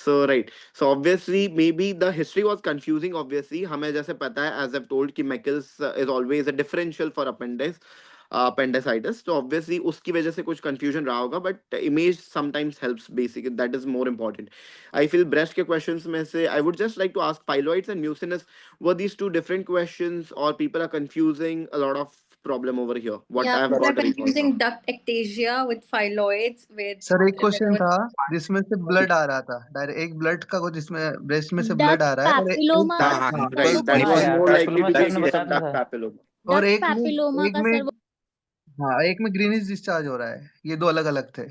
So right. So obviously maybe the history was confusing. Obviously हमें जैसे पता है, as I've told, कि Meckel's is always a differential for appendicitis. So obviously उसकी वजह से कुछ confusion रहा होगा, but image sometimes helps. Basically that is more important. I feel breast के questions में से I would just like to ask, pyloids and mucinous, were these two different questions, or people are confusing a lot of problem over here? What Yeah, I've people are got right now. confusing duct ectasia with phylloids with sir एक question liver. था जिसमें से blood आ रहा था direct, एक blood का कुछ जिसमें ब्रेस्ट में से ब्लड डक्ट आ रहा है और पैपिलोमा हाँ का हाँ सर Right. वो That हाँ was क्वेश्चन यार more था। likely papilloma to sir be ने case बताया of था duct सर। papilloma. और डक्ट एक में पैपिलोमा एक का में सर वो हाँ, एक में ग्रीनिश डिस्चार्ज हो रहा है, ये दो अलग अलग थे।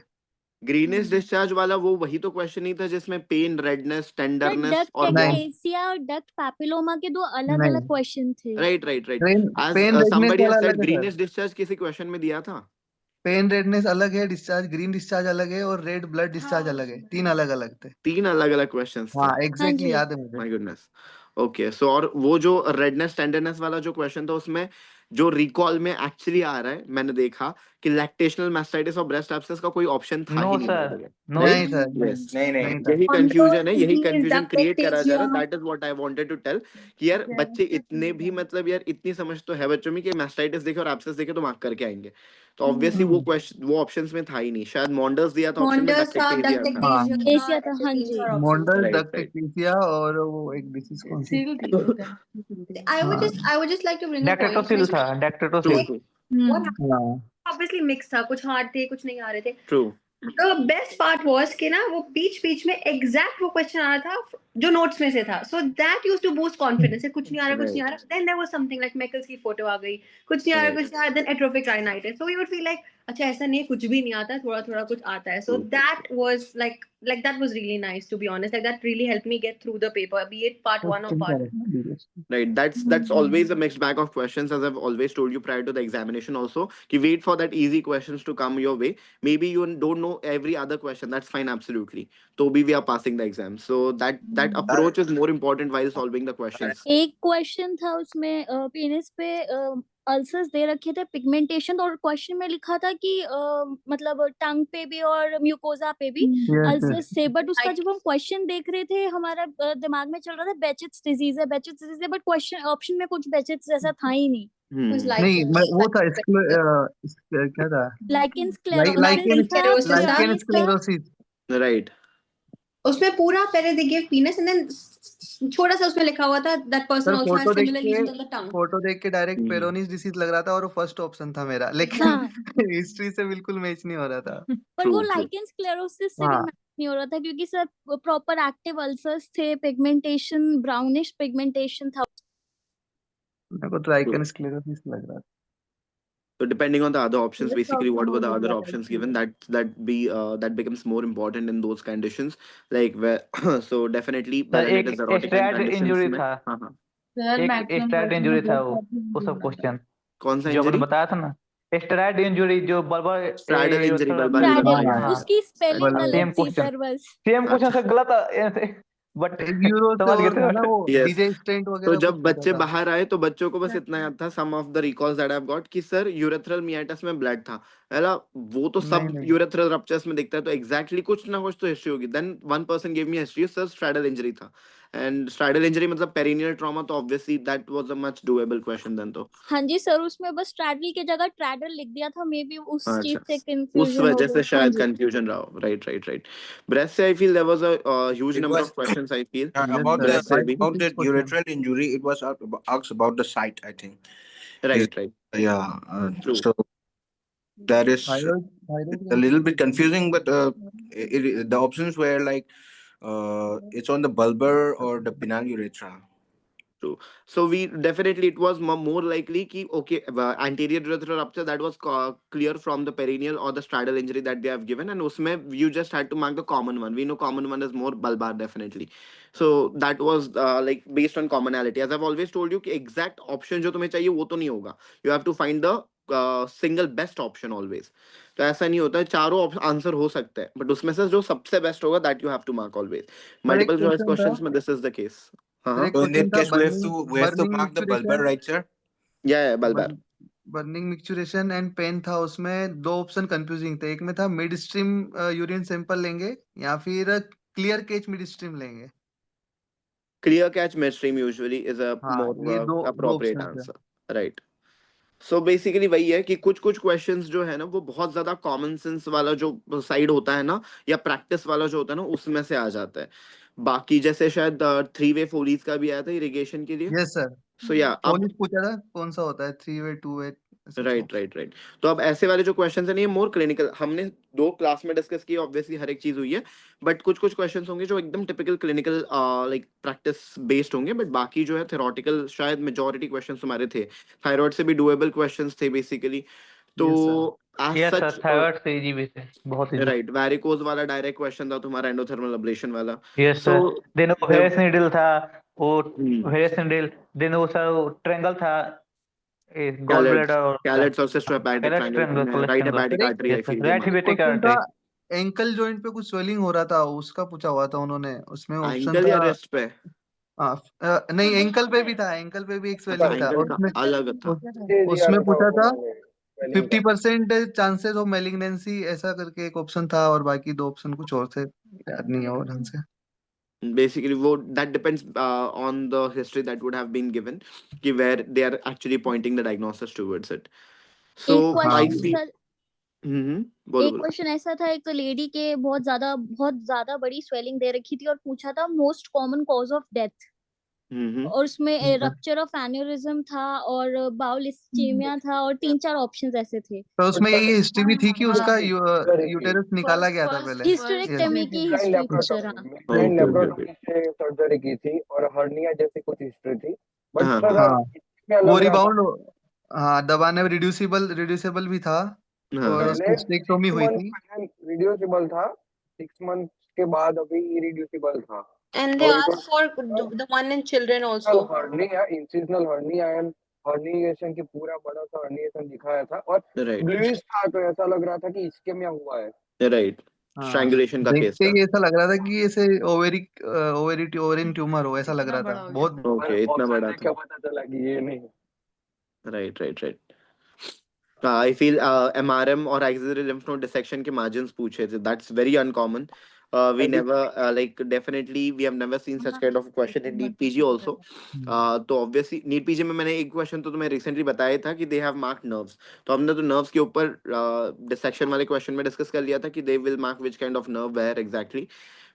ग्रीनिश डिस्चार्ज वाला वो वही तो क्वेश्चन नहीं था जिसमें pain, redness, sir tenderness duct और नहीं वॉर्म? एक्टेसिया और डक्ट पैपिलोमा के दो अलग नहीं, अलग क्वेश्चन थे। Right right right pain as pain redness somebody वाला has said अलग है सर। greenish discharge किसी क्वेश्चन में दिया था। पेन रेडनेस अलग है, डिस्चार्ज ग्रीन डिस्चार्ज अलग है, और रेड ब्लड डिस्चार्ज अलग है। तीन अलग अलग थे। 3 अलग अलग क्वेश्चंस थे। हाँ, हाँ एग्जैक्टली जी। याद है मुझे। My goodness. ओके, सो और वो जो रेडनेस टेंडरनेस वाला जो क्वेश्चन था उसमें जो रिकॉल में एक्चुअली आ रहा है, मैंने देखा कि लैक्टेशनल मास्टाइटिस और ब्रेस्ट एब्सेस का कोई ऑप्शन था नो ही नहीं by the sir, way, no right? नहीं सर, नहीं यस, नहीं नहीं था। यही On कंफ्यूजन है, the यही disease, कंफ्यूजन क्रिएट करा जा रहा है। ductalactasia. That is what I wanted to tell कि यार बच्चे इतने भी मतलब यार इतनी समझ तो है बच्चों में कि मास्टाइटिस देखे और एब्सेस देखे तो मार्क करके आएंगे, तो ऑब्वियसली वो क्वेश्चन वो ऑप्शंस में था ही नहीं। शायद मॉन्डर्स दिया था ऑप्शन में, Mondes था, डक्टेक्टेसिया था। हाँ, एक्टेसिया था, हाँ तीन जी। चार options मोंडस, राइट डक्ट राइट। एक्टेसिया, और वो एक डिसीज कौन सी? थे. I would just like to bring a point. डेक्टेटोसिल Like, था, ट्रू डेक्टेटोसिल। True what happened? हाँ, Obviously mixed था, कुछ hard थे, कुछ नहीं आ रहे थे. True. The best part was कि ना वो बीच में exact वो question आ रहा था जो notes में से था. So that used to boost confidence. कि कुछ नहीं आ रहा, कुछ नहीं आ राइट रहा. Then there was something like Meckel's की photo आ गई. कुछ नहीं आ रहा, राइट कुछ नहीं आ रहा. Then atrophic rhinitis. So we would feel like अच्छा ऐसा नहीं है, कुछ भी नहीं आता, थोड़ा थोड़ा कुछ आता है. So true. that was like that was really nice, to be honest. Like that really helped me get through the paper, be it part one or part two. Right, that's always a mixed bag of questions, as I've always told you prior to the examination also. Ki wait for that easy questions to come your way. Maybe you don't know every other question. That's fine, absolutely. So we are passing the exam. So that approach is more important while solving the questions. एक question था उसमें penis पे ulcers दे रखे थे, pigmentation, और question में लिखा था कि मतलब टंग पे भी और म्यूकोजा पे भी यस अल्सर्स थे, बट उसका Like जब हम क्वेश्चन देख रहे थे हमारा दिमाग में चल रहा था बेचेट्स डिजीज है, बट क्वेश्चन ऑप्शन में कुछ बेचेट्स जैसा था ही नहीं। was Hmm. नहीं, वो था क्या था? लाइकेन लाइकेन स्क्लेरोसिस था, sclerosis था. लाइकेन पेनिस था। स्क्लेरोसिस। Right. उसमें पूरा पहले they gave penis and then छोटा सा उसमें लिखा हुआ था that person sir also has photo देख similar के lesions on the tongue. Direct Hmm. Peyronie's disease लग रहा था, और वो फर्स्ट ऑप्शन था मेरा, लेकिन हाँ, हिस्ट्री से बिल्कुल मैच नहीं हो रहा था। पर वो True, true. लाइकेन स्क्लेरोसिस से भी हाँ, मैच नहीं हो रहा था, क्योंकि सर प्रॉपर एक्टिव अल्सर्स थे, पिगमेंटेशन ब्राउनिश पिगमेंटेशन था। मेरे को तो True. लाइकेन स्क्लेरोसिस लग रहा था। So depending on the other options, This basically what also were the was other like options given, that becomes more important in those conditions, like where so definitely sir melanitis, एक erotic स्ट्रैड conditions injury में। था, हाँ हाँ। एक स्ट्रैड injury था वो सब question कौन सा जो आपने इंजरी? बताया था ना, स्ट्रैड इंजुरी जो बल्बर स्ट्राइडल इंजरी, बल्बार स्ट्रैडल, हाँ, यूरोथ्रल। हाँ, उसकी स्पेलिंग बल्ब गलत सेम थी क्वेश्चन, सर बस। सेम क्वेश्चन अच्छा, से गलत बट एक यूरो से समझ गए और था ना, थे। वो यस। डीजे स्टेंट तो वगैरह जब कुछ पूछा बच्चे था। बाहर आए तो बच्चों को बस इतना याद था, some of the recalls that I have got, कि सर यूरेथ्रल मियाटिस में ब्लड था। अला वो तो नहीं सब नहीं, यूरेथ्रल रप्चर्स में दिखता है, तो एग्जैक्टली कुछ ना कुछ तो हिस्ट्री होगी। Then one person give me history, sir straddle injury था, एंड स्ट्राइडल इंजरी मतलब पेरिनियल ट्रॉमा, तो obviously that was a much doable question then. तो हाँ जी सर, उसमें बस स्ट्रैडल की जगह ट्रैडल लिख दिया था, मे बी उस चीज अच्छा, से उस कंफ्यूजन हो वजह से गया। हाँ शायद जी। कंफ्यूजन रहा हो। Right right right. ब्रेस्ट से I feel there was a huge It number was of questions, I feel yes about sir, the breast से 5 भी। to about 6 that question. urethral injury. It was asked about the site, I think. Is right right, yeah. True. So that is thyroid a little bit confusing, but the options were like it's on the bulbar or the penile urethra. True. So we definitely, it was more likely ki okay, anterior urethral rupture, that was clear from the perineal or the straddle injury that they have given, and usme you just had to mark the common one. We know common one is more bulbar definitely. So that was like based on commonality. As I've always told you, कि exact option जो तुम्हें चाहिए वो तो नहीं होगा. You have to find the single best option always. तो ऐसा नहीं होता है, चारों आंसर हो सकते हैं, बट उसमें से जो सबसे बेस्ट होगा that you have to mark always. Sir एक मल्टीपल चॉइस क्वेश्चन था क्वेश्चंस में दिस इज द केस। हाँ सर हाँ। एक So in क्वेश्चन that था case, we have to mark the bulbar, right, sir? या बलबार। बर्निंग मिक्सचरेशन एंड पेन था। उसमें दो ऑप्शन कंफ्यूजिंग थे, एक में था मिड स्ट्रीम यूरिन सैंपल लेंगे या फिर क्लियर केच मिड स्ट्रीम लेंगे। Clear catch midstream usually is a हाँ, more ये दो दो appropriate ऑप्शन थे। answer, right? सो बेसिकली वही है कि कुछ कुछ क्वेश्चंस जो है ना वो बहुत ज्यादा कॉमन सेंस वाला जो साइड होता है ना, या प्रैक्टिस वाला जो होता है ना, उसमें से आ जाता है। बाकी जैसे शायद 3 वे फोलीज का भी आया था इरिगेशन के लिए। यस सर, सो या अब पॉलिश पूछा था कौन सा होता है, 3 वे 2 वे ऐसा था। Right right right. तो अब ऐसे वाले जो क्वेश्चंस है ना, ये मोर क्लिनिकल, हमने 2 क्लास में डिस्कस किया, ऑब्वियसली हर एक चीज हुई है, बट कुछ कुछ क्वेश्चंस होंगे जो एकदम typical clinical like practice based होंगे, बट बाकी जो है थ्योरेटिकल शायद मेजॉरिटी क्वेश्चंस तुम्हारे थे। थायराइड से भी डुएबल क्वेश्चंस थे बेसिकली। तो Yes, sir. As yes sir, such thyroid से इजी भी थे, बहुत इजी। राइट, वैरिकोज वाला डायरेक्ट क्वेश्चन था तुम्हारा, एंडोथर्मल अब्लेशन वाला। यस सो सर, देन वो हेरेस नीडल था, वो हेरेस नीडल, देन वो सर ट्रायंगल था, गॉल कैलेट्स ब्लैडर और कैलेट्स और सिस्टोहेपेटिक कैलेट ट्रायंगल में राइट ट्रायंगल। हेपेटिक सर एक artery I yes sir, feel ये राइट माना। हिपेटिक क्वेश्चन था, आर्टरी। एंकल जॉइंट पे कुछ स्वेलिंग हो रहा था, उसका पूछा हुआ था उन्होंने। उसमें ऑप्शन एंकल या था, रिस्ट पे? हाँ, नहीं एंकल पे भी था, एंकल पे भी एक अच्छा, स्वेलिंग था, एंकल और का उसमें अलग था। उसमें पूछा था स्पेलिंग 50% चांसेस ऑफ मेलिग्नेंसी, ऐसा करके एक ऑप्शन था, और बाकी दो ऑप्शन कुछ और थे, याद नहीं है वो ढंग से। Basically वो that depends on the history that would have been given कि where they are actually pointing the diagnosis towards it. So एक हाँ, I क्वेश्चन feel सर, बोलो एक बोलो। क्वेश्चन ऐसा था, एक लेडी के बहुत ज्यादा बड़ी स्वेलिंग दे रखी थी और पूछा था most common cause of death, और उसमें रप्चर ऑफ एन्यूरिज्म था और बाउल इस्चीमिया था और 3-4 ऑप्शंस ऐसे थे। तो उसमें यही हिस्ट्री भी थी कि उसका सर्जरी की यूटेरस निकाला गया था पहले। हिस्टेरेक्टमी की हिस्ट्री थी सर। हाँ मिडलाइन Okay, okay, लेप्रोटोमी से सर्जरी की थी और हर्निया जैसी कुछ हिस्ट्री थी, बट हाँ सर हाँ, इसमें वो लग रहा था रिबाउंड, हाँ, दबाने में रिड्यूसिबल भी था, हाँ और हाँ उसकी पहले स्टेक्टोमी 6 हुई मंथ थी। पहले रिड्यूसिबल था, 6 मंथ के बाद अभी इरिड्यूसिबल था। And they और asked for the one in children incisional also. Hernia, incisional hernia and herniation की पूरा बड़ा सा हर्निएशन दिखाया था, और राइट ब्लूइश था, तो ऐसा लग रहा था कि इसके में हुआ है। राइट, हाँ, स्ट्रैंगुलेशन का केस देखते था। ही ऐसा लग रहा था कि ऐसे ओवेरिन ट्यूमर हो, ऐसा लग रहा था बहुत। ओके, इतना ऑप्शन बड़ा देख था। के पता चला कि ये नहीं। Right right right. I feel MRM or axillary lymph node dissection के margins पूछे थे. That's very uncommon. We never like definitely we have never seen such kind of a question in NEET PG also. तो obviously NEET PG में मैंने एक question तो तुम्हें recently बताया था कि they have marked nerves. तो हमने तो nerves के ऊपर dissection वाले question में discuss कर लिया था कि they will mark which kind of nerve where exactly.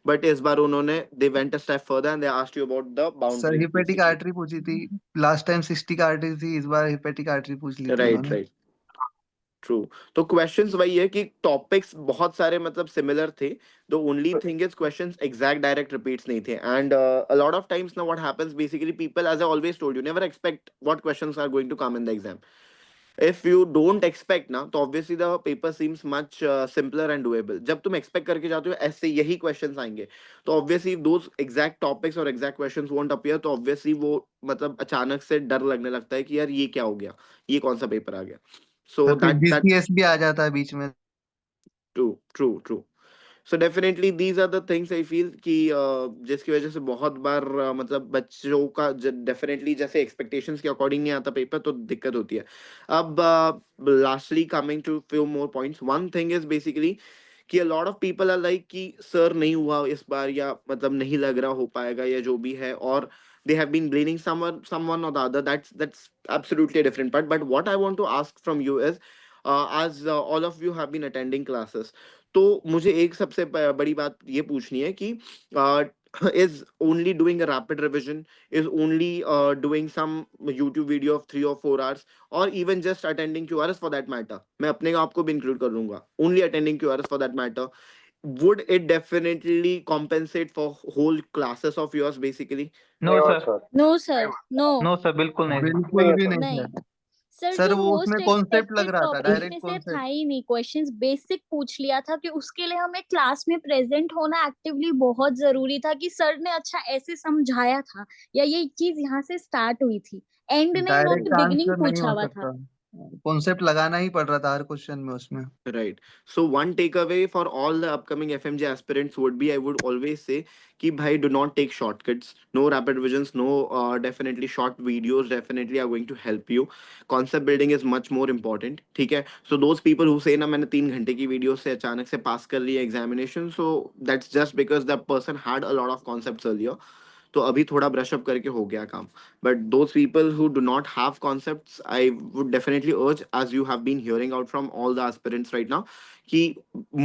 But इस बार उन्होंने they went a step further and they asked you about the sir boundary hepatic basically. Artery पूछी थी, लास्ट टाइम सिस्टिक आर्टरी थी, इस बार हिपेटिक आर्टरी पूछ ली थी Right उन्होंने। right. ट्रू। तो क्वेश्चंस वही है कि टॉपिक्स बहुत सारे मतलब सिमिलर थे, the only thing is questions exact direct repeats नहीं थे, and a lot of times ना what happens basically people, as I always told you, never expect what questions are going to come in the exam. If you don't expect ना, तो obviously the paper seems much simpler and doable. जब तुम expect करके जाते हो ऐसे यही questions आएंगे, तो ऑब्वियसली दोस एग्जैक्ट टॉपिक्स और एग्जैक्ट क्वेश्चंस वोंट अपीयर, तो ऑब्वियसली वो मतलब अचानक से डर लगने लगता है कि यार ये क्या हो गया, ये कौन सा पेपर आ गया. सो सर फिर दैट जीसीएस भी आ जाता है बीच में। True true true. So definitely these are the things I feel कि जिसकी वजह से बहुत बार मतलब बच्चों का डेफिनेटली जैसे एक्सपेक्टेशंस के अकॉर्डिंग नहीं आता पेपर, तो दिक्कत होती है. अब lastly coming to few more points, one thing is basically कि a lot of people are like कि सर नहीं हुआ इस बार, या मतलब नहीं लग रहा हो पाएगा या जो भी है, और they have been blaming someone or the other. That's absolutely a different part. But what I want to ask from you is, as all of you have been attending classes, तो मुझे एक सबसे बड़ी बात ये पूछनी है कि is only doing a rapid revision, is only doing some YouTube video of 3 or 4 hours, or even just attending QRS for that matter, मैं अपने आप को भी include कर लूंगा, only attending QRS for that matter, would it definitely compensate for whole classes of yours basically? No नहीं sir, sir, no sir, no no sir, बिल्कुल नहीं सर। नहीं बिल्कुल है भी सर। नहीं नहीं सर। सर, सर जो वो उसमें मोस्ट कॉन्सेप्ट लग एक्सपेक्टेड रहा था, टॉपिक्स में डायरेक्ट से कॉन्सेप्ट। था ही नहीं, क्वेश्चंस बेसिक पूछ लिया था कि उसके लिए हमें क्लास में प्रेजेंट होना एक्टिवली बहुत जरूरी था कि सर ने अच्छा ऐसे समझाया था या ये चीज यहाँ से स्टार्ट हुई थी, एंड नहीं, डायरेक्ट उन्होंने बिगिनिंग आंसर नहीं पूछा हो हुआ था। सकता, कॉन्सेप्ट लगाना ही पड़ रहा था हर क्वेश्चन में उसमें। Right. So one takeaway for all the upcoming FMJ aspirants would be, I would always say कि भाई do not take shortcuts. No rapid revisions, no definitely short videos definitely are going to help you. Concept building is much more important. ठीक है. So those people who say ना मैंने 3 घंटे की video से अचानक से पास कर लिया examination, so that's just because that person had a lot of concepts earlier. तो अभी थोड़ा ब्रश अप करके हो गया काम. But those people who do not have concepts, I would definitely urge, as you have been hearing out from all the aspirants right now, कि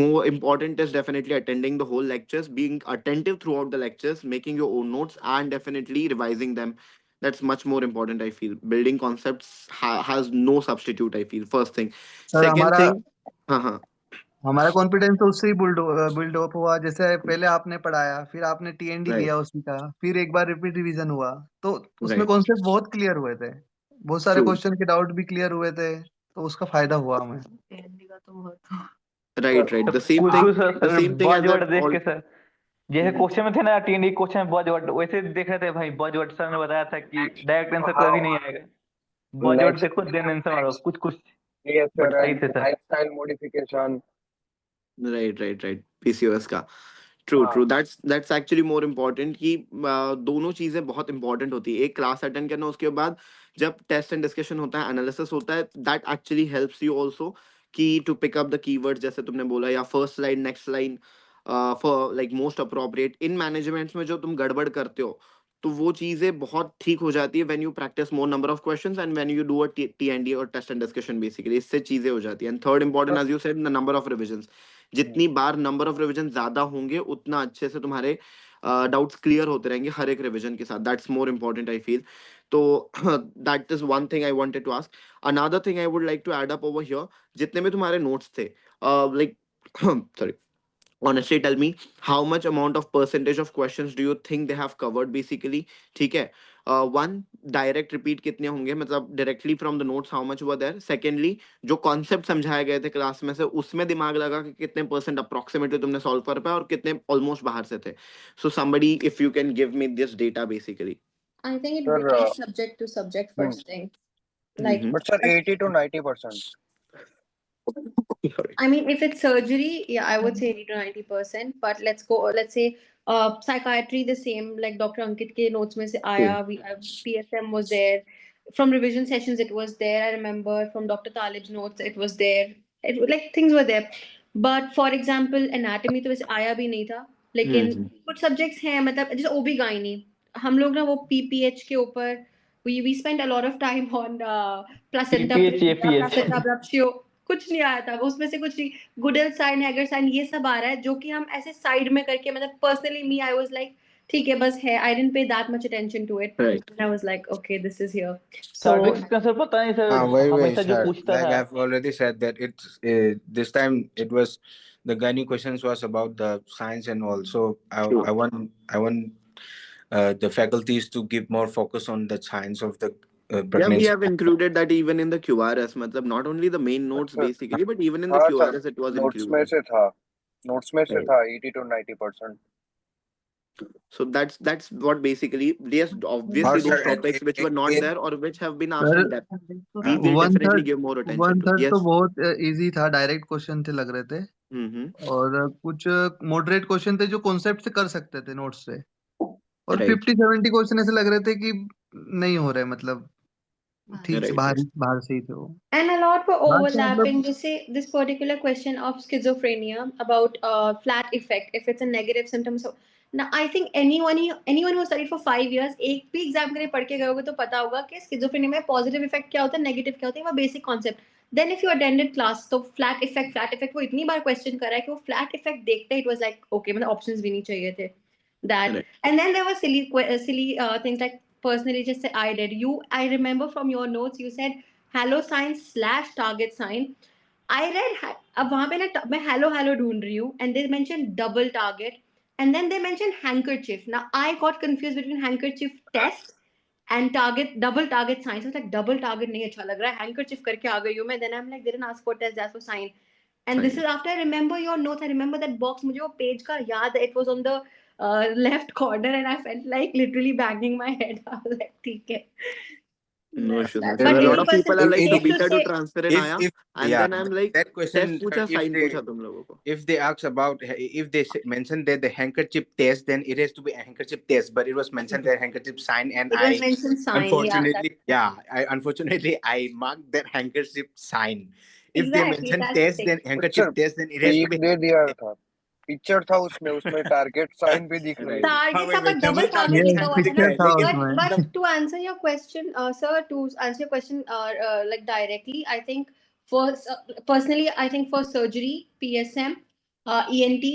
more important is definitely attending the whole lectures, being attentive throughout the lectures, making your own notes, and definitely revising them. That's much more important, I feel. Building concepts has no substitute, I feel. First thing. Sir Second हमारा thing, हाँ हमारा confidence तो उससे ही build up हुआ, जैसे पहले आपने पढ़ाया, फिर आपने टीएनडी right, लिया उसी का, फिर एक बार रिपीट रिवीजन हुआ, तो उसमें right, कॉन्सेप्ट बहुत क्लियर हुए थे, बहुत सारे true. क्वेश्चन के डाउट भी क्लियर हुए थे, तो उसका फायदा हुआ हमें। हिंदी का तो बहुत Right, right. The same कुछ thing, कुछ the sir same thing as buzzword I've देख all. के सर, जैसे क्वेश्चन में थे ना टीएनडी क्वेश्चन में बजवर्ड, वैसे देख रहे थे भाई बजवर्ड, सर ने बताया था कि डायरेक्ट आंसर हाँ कभी नहीं आएगा, बजवर्ड नेक्स्ट देखो देन आंसर मारो, नेक्स्ट कुछ कुछ यस बट सर सही एंड थे sir. Lifestyle modification Right, right, right. PCOS का. ट्रू हाँ true, that's actually more important कि दोनों चीजें बहुत इंपॉर्टेंट होती है। एक क्लास अटेंड करना, उसके बाद जब टेस्ट एंड डिस्कशन होता है, एनालिसिस होता है, that actually helps you also कि to pick up the keyword, जैसे तुमने बोला, या first line next line for like most appropriate. इन मैनेजमेंट्स में जो तुम गड़बड़ करते हो, तो वो चीजें बहुत ठीक हो जाती है when you practise more number of questions and when you do a T और टेस्ट एंड डिस्कशन। बेसिकली इससे चीजें हो जाती है। And third important, sir as you said, the number of revisions. जितनी बार नंबर ऑफ रिवीजन ज्यादा होंगे, उतना अच्छे से तुम्हारे डाउट्स क्लियर होते रहेंगे हर एक रिवीजन के साथ। That's more important I feel. तो that is one thing I wanted to ask. Another thing I would like to add up over here, जितने भी तुम्हारे नोट्स थे, like sorry, honestly tell me how much amount of percentage of questions do you think they have covered basically? ठीक है, one, direct repeat कितने होंगे, मतलब directly from the notes how much were there? Secondly, जो concept समझाए गए थे class में से, उसमें दिमाग लगा कि कितने परसेंट approximately तुमने solve कर पाया और कितने almost बाहर से थे? So somebody, if you can give me this data basically. I think it sir varies subject to subject first thing. Like, Mm-hmm. But sir 80 to 90%. Sorry. I mean, if it's surgery, yeah, I would say 80 to 90%. But let's say psychiatry, the same, like Dr. Ankit ke notes mein se aaya, PSM was there. From revision sessions, it was there. I remember from Dr. Talib's notes, it was there. Like things were there. But for example, anatomy तो वैसे आया भी नहीं था. लेकिन Mm-hmm. कुछ subjects हैं, मतलब जैसे OB gynae, हम लोग ना वो PPH के ऊपर we spent a lot of time on placenta PPH previa, APH placenta abruptio. कुछ नहीं आया था उसमें से, कुछ नहीं. गुडल साइन, एगर साइन, ये सब आ रहा है जो कि हम ऐसे साइड में करके, मतलब personally me I was like ठीक है बस है. I didn't pay that much attention to it. Right. I was like okay this is here. So सार्डिक्स का सर पता नहीं सर, Wait, हमेशा जो sir. पूछता Like था I've already said that it's this time it was the gynae questions was about the science and all. So True. I want the faculties to give more focus on the science of the Yeah, we pregnancy. have included that even in the QRS, matlab not only the main notes sir basically, but even in the हाँ sir QRS it was notes में included. से था notes में से Right. था 80 to 90%. So that's what basically, yes, obviously Or those sir, topics which were not in there or which have been asked sir in depth, we will one definitely third give more attention one to. Third तो Yes. बहुत easy था, direct question थे लग रहे थे, Mm-hmm. और कुछ moderate question थे जो कॉन्सेप्ट से कर सकते थे नोट्स से, और Right. 50-70 क्वेश्चन ऐसे लग रहे थे कि नहीं हो रहे, मतलब ठीक से Right. Right. बाहर से ही थे वो। And a lot were बाकी overlapping. मतलब Just say this particular question of schizophrenia about flat effect, if it's a negative symptom. So now I think anyone who studied for 5 years, एक भी exam के लिए पढ़ के गए होगे तो पता होगा कि schizophrenia में पॉजिटिव इफेक्ट क्या होता है, नेगेटिव क्या होता है, वो basic concept. Then if you attended class, तो फ्लैट इफेक्ट वो इतनी बार क्वेश्चन कर रहा है कि वो फ्लैट इफेक्ट देखते ही इट वाज लाइक ओके, मतलब ऑप्शंस भी नहीं चाहिए थे. That, Right. and then there were silly things like, personally just say I did. I remember from your notes you said hello sign / target sign. I read अब वहाँ पे ना मैं hello ढूंढ रही हूँ and they mentioned double target and then they mentioned handkerchief. Now I got confused between handkerchief test and double target sign. So I was like double target नहीं अच्छा लग रहा है, handkerchief करके आ गई हूँ मैं. Then I'm like didn't ask for test, that's for sign. And this Fine. is after I remember your notes. I remember that box. मुझे वो page का याद है. It was on the left corner and I felt like literally banging my head. I was like ठीक है. No issues, man. But A lot of 80% people are like, safe to Subita, say. to transfer in आया, if and yeah, then I'm like, that question, test sir, पूछा, sign पूछा तुम लोगों को. if they ask about if they mention that the handkerchief test, then it has to be a handkerchief test, but it was mentioned that handkerchief sign, and It was mentioned sign. Yeah, unfortunately I marked that handkerchief sign. If they exactly. mention That's the test, thing. then but sir handkerchief test, then it has to एक be दे दिया handkerchief था picture था उसमें target sign भी दिख रही Right. थी. Target था wait, पर double double target target ये लिखा sign हुआ भी था दिख ना. रहा पिक्चर है, था लेकिन उसमें। But to answer your question, sir, to answer your question, like directly, I think for personally, I think for surgery, PSM, ENT,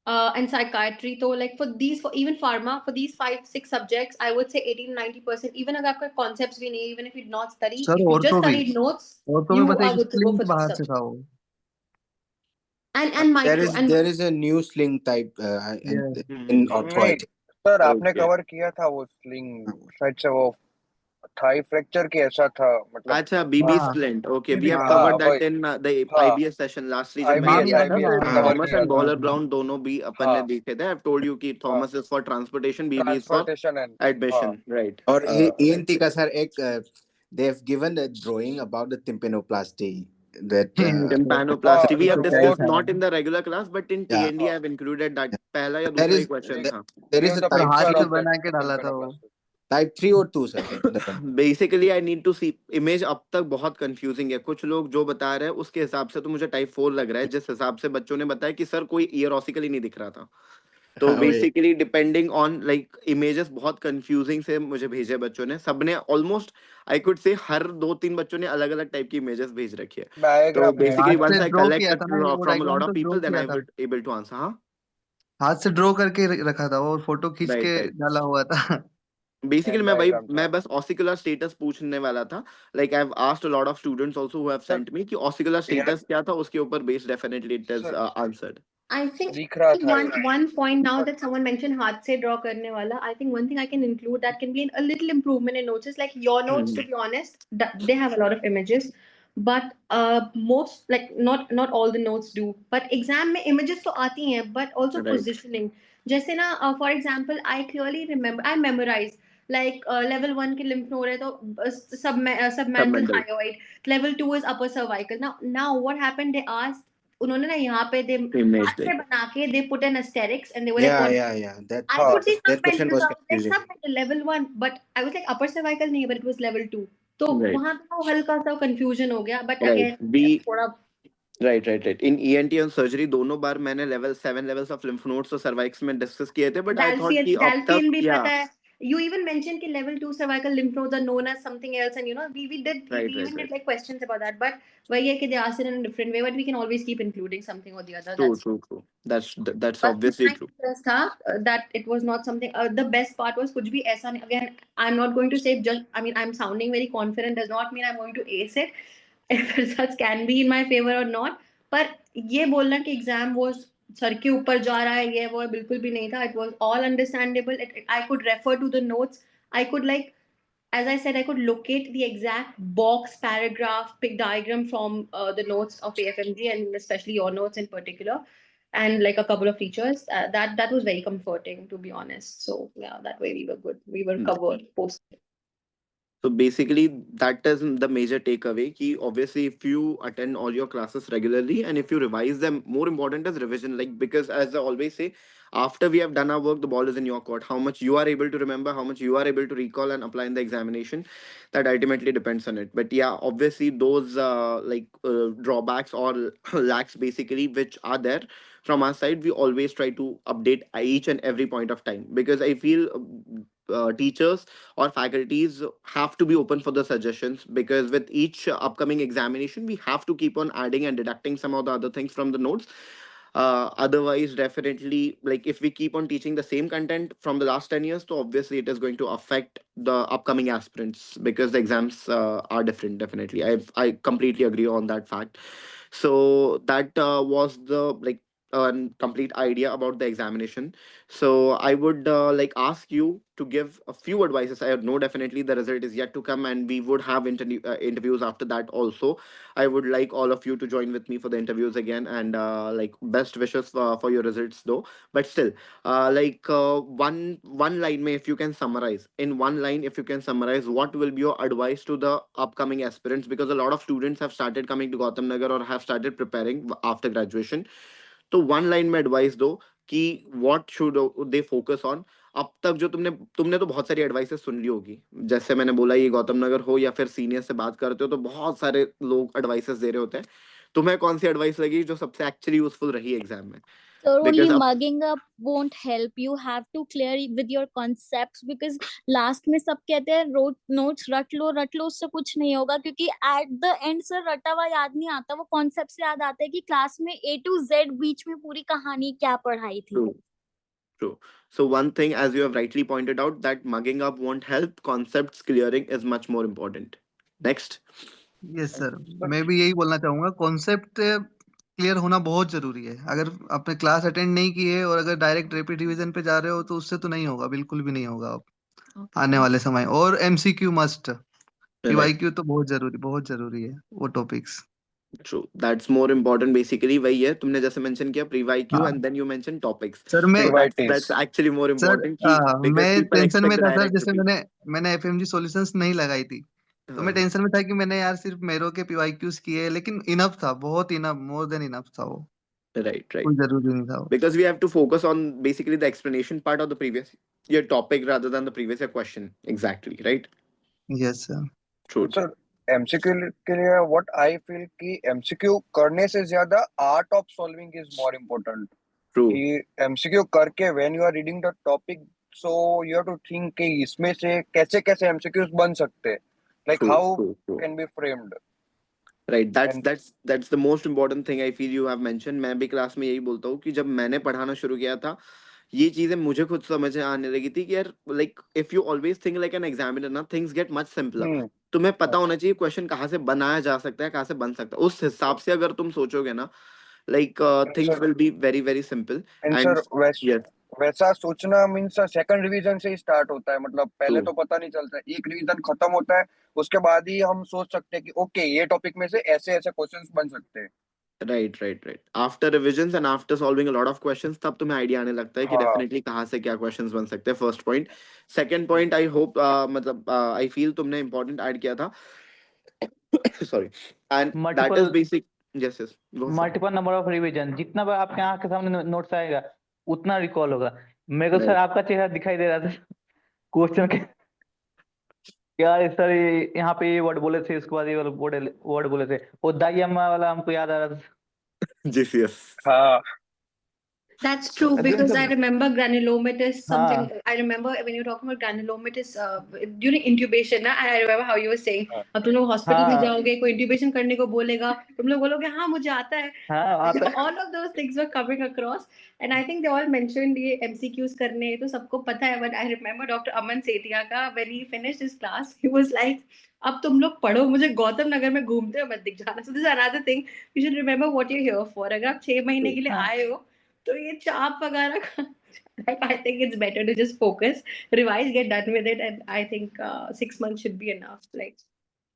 and psychiatry, तो like for these, for even pharma, for these 5-6 subjects, I would say 80 to 90%. Even अगर आपका concepts भी नहीं, even if you did not study, sir if you just ortho studied notes, में you बस are एक good to go splint for this बाहर से subject. था वो। And micro and there is a new sling type ये in Mm-hmm. ortho, I नहीं think. Sir आपने Okay. कवर किया था वो स्लिंग शायद से वो थाई फ्रैक्चर की ऐसा था, मतलब अच्छा, बीबी हाँ splint, okay, we BB have हाँ कवर्ड हाँ दैट वही, इन द हाँ आईबीएस सेशन लास्ट जब मैंने आईबीएस दिया था, आईबीएस तो में हाँ कवर थॉमस किया एंड था। बॉलर ब्राउन दोनों भी अपन ने हाँ देखे थे। आई हैव टोल्ड यू कि हाँ Thomas is for transportation, BB is for transportation and हाँ एडमिशन, राइट। और ENT का सर एक they have given a drawing about the tympanoplasty that Tympanoplasty we have वो discussed not in the regular class but in yeah TND I have included that, पहला या there दूसरा ही is question था। there is give a the sir type हाथ 3 picture से of that बना के डाला था वो। tympanoplasty। type 3 और 2 सर दोनों। Basically I need to see image, अब तक बहुत कंफ्यूजिंग है। कुछ लोग जो बता रहे हैं उसके हिसाब से तो मुझे टाइप 4 लग रहा है, जिस हिसाब से बच्चों ने बताया कि सर कोई ईयर ऑसिकल ही नहीं दिख रहा था। तो हाँ वही basically depending on like images बहुत कंफ्यूजिंग से मुझे भेजे बच्चों ने, सबने ऑलमोस्ट आई कुड से हर 2-3 बच्चों ने अलग अलग टाइप की इमेजेस भेज रखी है। तो डायग्राम बेसिकली हाथ वंस से आई ड्रॉ कलेक्ट किया था ना, वो from a diagram lot of तो ड्रॉ पीपल देन किया आई था, विल एबल टू आंसर। हाँ, हाथ से ड्रॉ करके रखा था वो, फोटो खींच के राइट राइट। डाला हुआ था। बेसिकली एंड मैं भाई डायग्राम था। मैं बस ऑसिकुलर स्टेटस पूछने वाला था। Like I have asked a lot of students also who have sir sent me कि ऑसिकुलर स्टेटस क्या था, उसके ऊपर based definitely it is sir answered. I think दिख रहा था one ये, one point now पर that someone mentioned हाथ से draw करने वाला, I think one thing I can include that can be a little improvement in notes is like your notes. To be honest, they have a lot of images, but most like not all the notes do. But exam में images तो आती हैं, but also right positioning. जैसे ना for example, I clearly remember I memorize like level 1 के lymph node है तो submental submental hyoid, level 2 is upper cervical. Now what happened, they asked, उन्होंने ना यहाँ पे दे इमेज हाथ दे। से बना के they put an asterisk and they were like what yeah that I हाँ could see that question submental, was I was like confusing submental level 1 but I was like upper cervical नहीं, but it was level 2. तो right वहां पे वो हल्का सा confusion हो गया, but राइट again बी थोड़ा राइट इन ईएनटी और सर्जरी दोनों बार मैंने level 7 levels of lymph nodes और सर्वाइक्स में डिस्कस किए थे, बट आई थॉट कि अब तक Dalfian भी या पता है. You even mentioned कि level 2 cervical lymph nodes are known as something else, and we right even right did right like questions about that. But वही है कि they asked it in a different way, but we can always keep including something or the other. True That's true true that's but obviously my true. interest था that it was not something. The best part was कुछ भी ऐसा नहीं. Again, I'm not going to say just. I mean, I'm sounding very confident. Does not mean I'm going to ace it. If results can be in my favor or not. पर ये बोलना कि exam वो sir के ऊपर जा रहा है, ये वो बिल्कुल भी नहीं था. It was all understandable. I could refer to the notes. I could like, as I said, I could locate the exact box, paragraph, pick diagram from the notes of AFMG and especially your notes in particular, and like a couple of features. That was very comforting, to be honest. So yeah, that way we were good. We were covered post. So basically, that is the major takeaway. Ki obviously, if you attend all your classes regularly and if you revise them, more important is revision. Like because as I always say, after we have done our work, the ball is in your court. How much you are able to remember, how much you are able to recall and apply in the examination, that ultimately depends on it. But yeah, obviously those drawbacks or lacks basically which are there from our side, we always try to update each and every point of time because I feel teachers or faculties have to be open for the suggestions because with each upcoming examination we have to keep on adding and deducting some of the other things from the notes. Otherwise definitely, like if we keep on teaching the same content from the last 10 years, so obviously it is going to affect the upcoming aspirants because the exams are different. Definitely, I completely agree on that fact. So that was the like complete idea about the examination. So I would like ask you to give a few advices. I know definitely the result is yet to come, and we would have interviews after that also. I would like all of you to join with me for the interviews again, and like best wishes for your results though. But still, one line, may if you can summarize in one line, if you can summarize what will be your advice to the upcoming aspirants, because a lot of students have started coming to Gautam Nagar or have started preparing after graduation. तो one line में advice दो कि what should they focus on. अब तक जो तुमने तुमने तो बहुत सारी एडवाइसेस सुन ली होगी, जैसे मैंने बोला ये गौतम नगर हो या फिर सीनियर से बात करते हो तो बहुत सारे लोग एडवाइसेस दे रहे होते हैं। तुम्हें कौन सी एडवाइस लगी जो सबसे एक्चुअली यूजफुल रही एग्जाम में? So only बिकॉज अब mugging up won't help. You have to clear with your concepts because last में सब कहते हैं notes रट लो उससे कुछ नहीं होगा क्योंकि at the end सर रटा हुआ याद नहीं आता, वो concept से याद आता है कि क्लास में A to Z बीच में पूरी कहानी क्या पढ़ाई थी। True true so one thing, as you have rightly pointed out, that mugging up won't help, concepts clearing is much more important. Next. Yes sir, but मैं भी यही बोलना चाहूंगा, कॉन्सेप्ट क्लियर होना बहुत जरूरी है। अगर आपने क्लास अटेंड नहीं की है और अगर डायरेक्ट रैपिड रिवीजन पे जा रहे हो तो उससे तो नहीं होगा, बिल्कुल भी नहीं होगा अब आने वाले समय। और एमसीक्यू मस्ट, Right. पीवाईक्यू तो बहुत जरूरी है वो topics. True. That's more important basically. वही है, तुमने जैसे मेंशन किया pre-YQ हाँ and then you mentioned topics. Sir मैं So that's PYTs. actually more sir important कि मैं because people टेंशन में expect the था सर, direct जैसे repeat. मैंने एफएमजी सॉल्यूशंस नहीं लगाई थी, तो मैं हाँ, टेंशन में था कि मैंने यार सिर्फ मेरो के पीवाईक्यूज किए, लेकिन इनफ था, बहुत इनफ, मोर देन इनफ था वो, right, right. कोई जरूरी नहीं था वो। Because we have to focus on basically the explanation part of the previous year topic rather than the previous year question. Exactly, right? Yes sir. True, true. Sir MCQ के लिए what I feel कि MCQ करने से ज्यादा art of solving is more important. True, कि MCQ करके when you are reading the topic so you have to think कि इसमें से कैसे कैसे एमसीक्यूज बन सकते हैं, like true, how true, true. Can be framed right and that's the most important thing I feel you have mention. मैं भी क्लास में यही बोलता हूँ कि जब मैंने पढ़ाना शुरू किया था ये चीजें मुझे खुद समझ में आने लगी थी कि यार like if you always think like an examiner ना थिंग्स गेट मच सिंपलर। तुम्हें पता होना चाहिए क्वेश्चन कहाँ से बनाया जा सकता है, कहाँ से बन सकता है, उस हिसाब से अगर तुम सोचोगे ना like things sir will be very very simple and and sir yes वैसा सोचना मीन्स सेकंड रिवीजन से ही स्टार्ट होता है, मतलब पहले ट्रू तो पता नहीं चलता, एक रिवीजन खत्म होता है उसके बाद ही हम सोच सकते हैं कि ओके ये टॉपिक में से ऐसे ऐसे क्वेश्चंस बन सकते हैं। Right after revisions and after solving a lot of questions तब तुम्हें आइडिया आने लगता है कि हाँ डेफिनेटली कहाँ से क्या क्वेश्चंस बन सकते हैं। First point. Second point I hope मतलब आई फील तुमने इंपॉर्टेंट ऐड किया था sorry and that is multiple basic. Yes yes go for multiple number of revision, जितना बार आपके आंख के सामने नोट्स आएगा उतना रिकॉल होगा। मेरे को सर राइट आपका चेहरा दिखाई दे रहा था क्वेश्चन के, यार सर यहाँ पे ये वर्ड बोले थे, इसके बाद ये वाला वर्ड बोले थे, वो दाई अम्मा वाला हमको याद आ रहा था। यस यस हाँ That's true दिन because I सब remember granulomatous something. हाँ I remember when you were talking about granulomatous during intubation ना, and I remember how you were saying हाँ अब तुम लोग हॉस्पिटल में हाँ जाओगे, कोई इंट्यूबेशन करने को बोलेगा, तुम लोग बोलोगे हाँ मुझे आता है. हाँ आता है। All of those things were coming across, and I think they all mentioned ये MCQs करने तो सबको पता है. But I remember Dr. Aman Setia का when he finished his class, he was like, अब तुम लोग पढ़ो, मुझे गौतम नगर में घूमते हो मत दिख जाना. So this is another thing you should remember what you're here for. अगर आप 6 महीने के लिए हाँ आए हो तो ये चाप वगैरह का like I think it's better to just focus, revise, get done with it, and I think 6 months should be enough. Like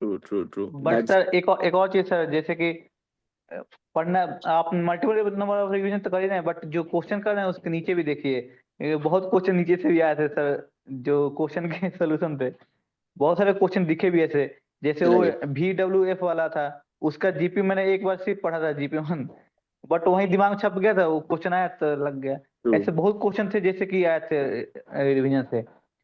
true but that's sir एक और चीज सर, जैसे कि अ, पढ़ना, आप मल्टीपल नंबर ऑफ रिवीजन तो कर ही रहे हैं, बट जो क्वेश्चन कर रहे हैं उसके नीचे भी देखिए, बहुत क्वेश्चन नीचे से भी आए थे सर, जो क्वेश्चन के सोल्यूशन थे बहुत सारे क्वेश्चन दिखे भी ऐसे, जैसे वो राइट VWF वाला था, उसका जीपी मैंने एक बार सिर्फ पढ़ा था GP1, बट वही दिमाग में छप गया था, वो क्वेश्चन आया तो लग गया। ट्रू ऐसे बहुत क्वेश्चन थे जैसे कि आए थे रिवीजन से।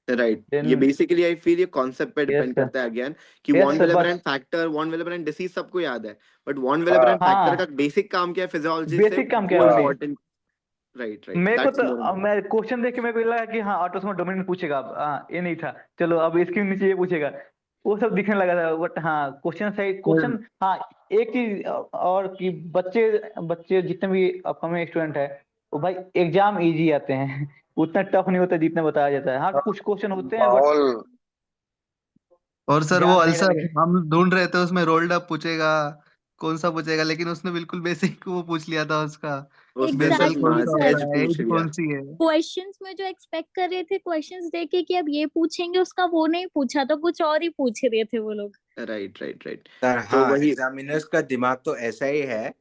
राइट देन ये बेसिकली आई फील ये कॉन्सेप्ट पे यस डिपेंड सर, करता है अगेन कि यस वॉन सर, विलेबर बस and factor, von Willebrand and disease सबको याद है, बट वॉन विलेबर हाँ एंड फैक्टर का हाँ बेसिक काम क्या है फिजियोलॉजी से बेसिक काम क्या वो है हाँ वही। इम्पोर्टेंट। राइट मेरे को दैट्स मोर तो मैं इम्पोर्टेंट। क्वेश्चन देख के मेरे को लगा कि हाँ ऑटोसोमल डोमिनेंट पूछेगा, अब हाँ ये नहीं था, चलो अब इसके नीचे ये पूछेगा, वो सब दिखने लगा था। बट हाँ क्वेश्चन सही सर क्वेश्चन, हाँ एक चीज और कि बच्चे बच्चे जितने भी अपकमिंग स्टूडेंट है वो भाई एग्जाम इजी आते हैं उतना टफ नहीं होता जितना बताया जाता है। हाँ हाँ, कुछ क्वेश्चन होते हैं बट माहौल और सर वो ध्यान नहीं अल्सर लगे। हम ढूंढ रहे थे, उसमें रोल्ड अप पूछेगा, कौन सा पूछेगा, लेकिन उसने बिल्कुल बेसिक वो पूछ लिया था उसका, उसने बेसल बस कौन एग्जैक्टली सा मास सर, होता एज है, पूछ एज लिया। कौन सी है। क्वेश्चंस में जो एक्सपेक्ट कर रहे थे क्वेश्चंस देके कि अब ये पूछेंगे उसका, वो नहीं पूछा, तो कुछ और ही पूछ रहे थे वो लोग। राइट सर तो हाँ, वही एग्जामिनर्स का दिमाग तो ऐसा ही है